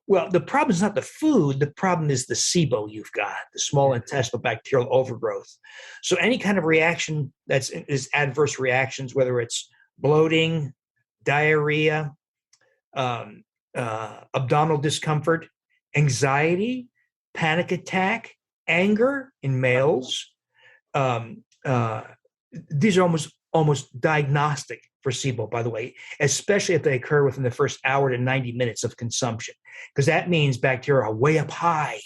B: Well, the problem is not the food. The problem is the SIBO you've got, the small intestinal bacterial overgrowth. So any kind of reaction is adverse reactions, whether it's bloating, diarrhea, abdominal discomfort, anxiety, panic attack, anger in males. These are almost diagnostic for SIBO, by the way, especially if they occur within the first hour to 90 minutes of consumption, because that means bacteria are way up high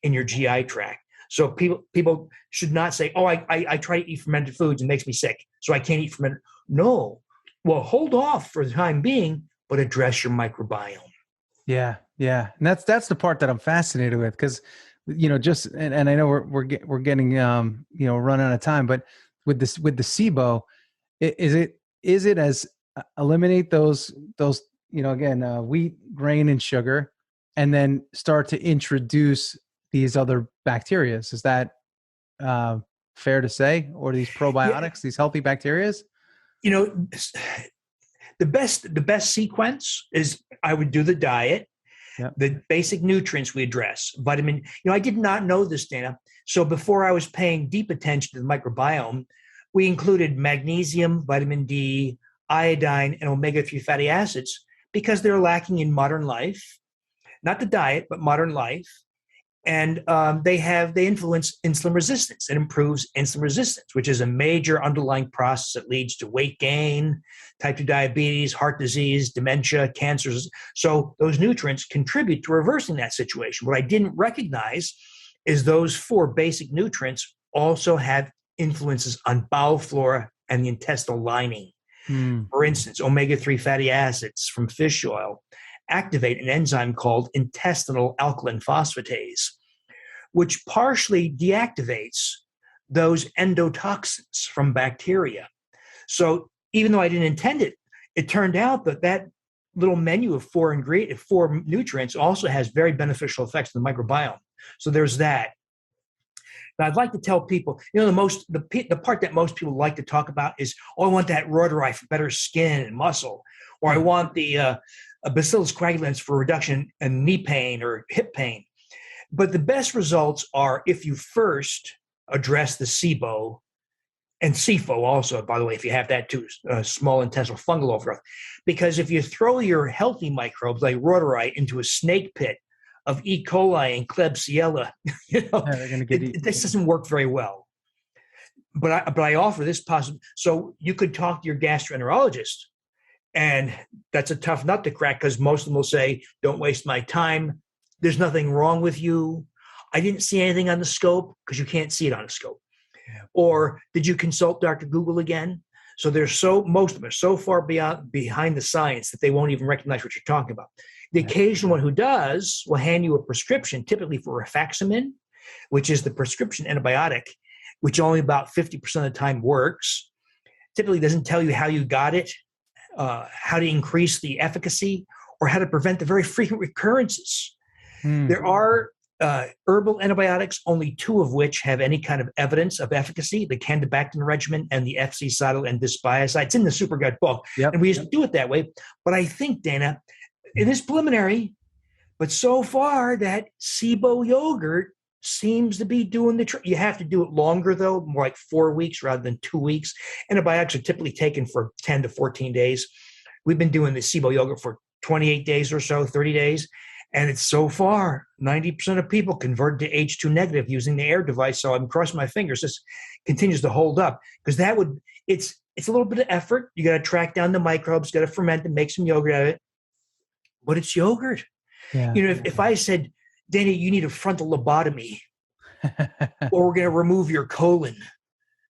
B: in your GI tract. So people should not say, oh, I try to eat fermented foods and it makes me sick, so I can't eat fermented. No. Well, hold off for the time being, but address your microbiome.
A: Yeah. And that's the part that I'm fascinated with, because, and I know we're getting, run out of time, but with the SIBO, is it as eliminate those, wheat, grain, and sugar, and then start to introduce these other bacteria? Is that fair to say? Or these probiotics, these healthy bacterias?
B: The best sequence is I would do the diet, the basic nutrients we address, vitamin. I did not know this, Dana. So before I was paying deep attention to the microbiome, we included magnesium, vitamin D, iodine, and omega-3 fatty acids because they're lacking in modern life, not the diet, but modern life. And they influence insulin resistance. It improves insulin resistance, which is a major underlying process that leads to weight gain, type 2 diabetes, heart disease, dementia, cancers. So those nutrients contribute to reversing that situation. What I didn't recognize is those 4 basic nutrients also have influences on bowel flora and the intestinal lining. For instance, omega-3 fatty acids from fish oil activate an enzyme called intestinal alkaline phosphatase, which partially deactivates those endotoxins from bacteria. So even though I didn't intend it, it turned out that little menu of 4 nutrients also has very beneficial effects on the microbiome. So there's that. Now, I'd like to tell people, the part that most people like to talk about is, I want that rhodorite for better skin and muscle, or I want the Bacillus coagulans for reduction in knee pain or hip pain. But the best results are if you first address the SIBO and SIFO also, by the way, if you have that too, small intestinal fungal overgrowth. Because if you throw your healthy microbes like rhodorite into a snake pit of E. coli and Klebsiella,
A: they're going to get eaten.
B: This doesn't work very well. But I offer this possible. So you could talk to your gastroenterologist, and that's a tough nut to crack because most of them will say, don't waste my time. There's nothing wrong with you. I didn't see anything on the scope, because you can't see it on a scope. Or did you consult Dr. Google again? So most of them are so far behind the science that they won't even recognize what you're talking about. The occasional one who does will hand you a prescription, typically for rifaximin, which is the prescription antibiotic, which only about 50% of the time works. Typically doesn't tell you how you got it, how to increase the efficacy, or how to prevent the very frequent recurrences. There are herbal antibiotics, only 2 of which have any kind of evidence of efficacy, the candibactin regimen and the FC-cytal and dysbiocide. It's in the SUPERGUT book. And we used to do it that way. But I think, Dana, it is preliminary, but so far that SIBO yogurt seems to be doing the trick. You have to do it longer, though, more like 4 weeks rather than 2 weeks. Antibiotics are typically taken for 10 to 14 days. We've been doing the SIBO yogurt for 28 days or so, 30 days. And it's so far, 90% of people convert to H2 negative using the AIR device. So I'm crossing my fingers this continues to hold up, because it's a little bit of effort. You got to track down the microbes, got to ferment and make some yogurt out of it. But it's yogurt. If I said, Dana, you need a frontal lobotomy, or we're going to remove your colon,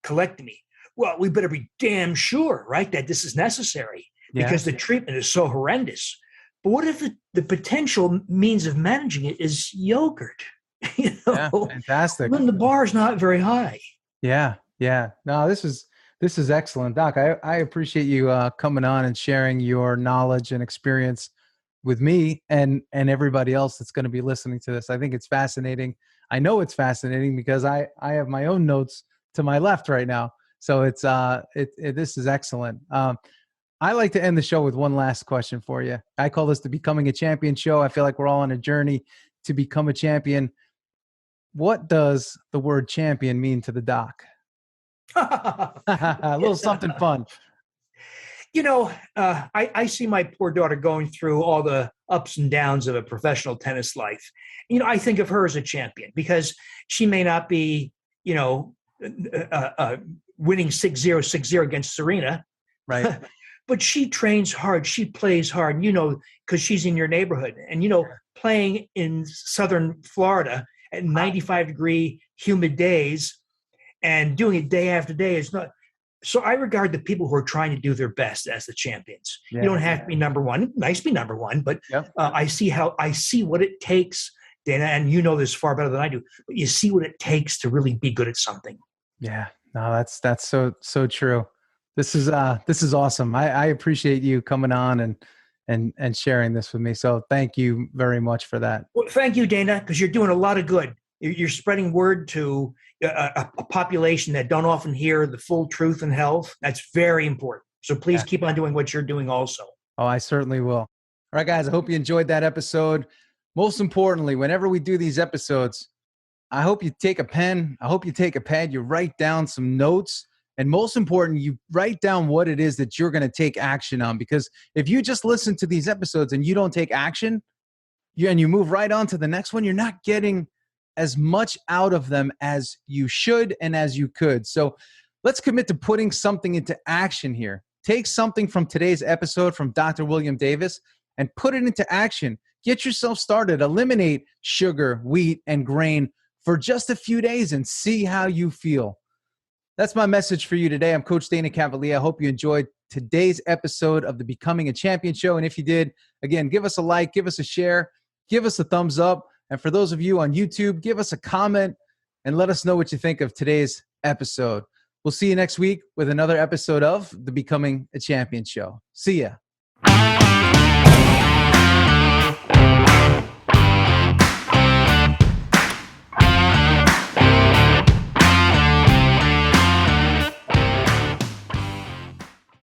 B: colectomy. Well, we better be damn sure, right, that this is necessary, because the treatment is so horrendous. But what if the potential means of managing it is yogurt?
A: Fantastic.
B: When the bar is not very high.
A: Yeah. No, this is excellent, Doc. I appreciate you coming on and sharing your knowledge and experience with me and everybody else that's going to be listening to this. I think it's fascinating. I know it's fascinating because I have my own notes to my left right now. So it's this is excellent. I like to end the show with one last question for you. I call this the Becoming a Champion show. I feel like we're all on a journey to become a champion. What does the word champion mean to the doc? A little something fun.
B: I see my poor daughter going through all the ups and downs of a professional tennis life. I think of her as a champion because she may not be, winning 6-0, 6-0 against Serena.
A: Right.
B: But she trains hard. She plays hard, because she's in your neighborhood. And, playing in southern Florida at 95-degree humid days and doing it day after day is not. So I regard the people who are trying to do their best as the champions. Yeah. You don't have to be number one. Nice to be number one, but I see what it takes, Dana, and you know this far better than I do, but you see what it takes to really be good at something.
A: Yeah, no, that's so true. This is awesome. I appreciate you coming on and sharing this with me. So thank you very much for that.
B: Well, thank you, Dana, because you're doing a lot of good. You're spreading word to a population that don't often hear the full truth in health. That's very important. So please keep on doing what you're doing also. Oh,
A: I certainly will. All right, guys, I hope you enjoyed that episode. Most importantly, whenever we do these episodes, I hope you take a pen. I hope you take a pad. You write down some notes. And most important, you write down what it is that you're going to take action on. Because if you just listen to these episodes and you don't take action, and you move right on to the next one, you're not getting as much out of them as you should and as you could. So let's commit to putting something into action here. Take something from today's episode from Dr. William Davis and put it into action. Get yourself started. Eliminate sugar, wheat, and grain for just a few days and see how you feel. That's my message for you today. I'm Coach Dana Cavalea. I hope you enjoyed today's episode of the Becoming a Champion show. And if you did, again, give us a like, give us a share, give us a thumbs up. And for those of you on YouTube, give us a comment and let us know what you think of today's episode. We'll see you next week with another episode of the Becoming a Champion show. See ya.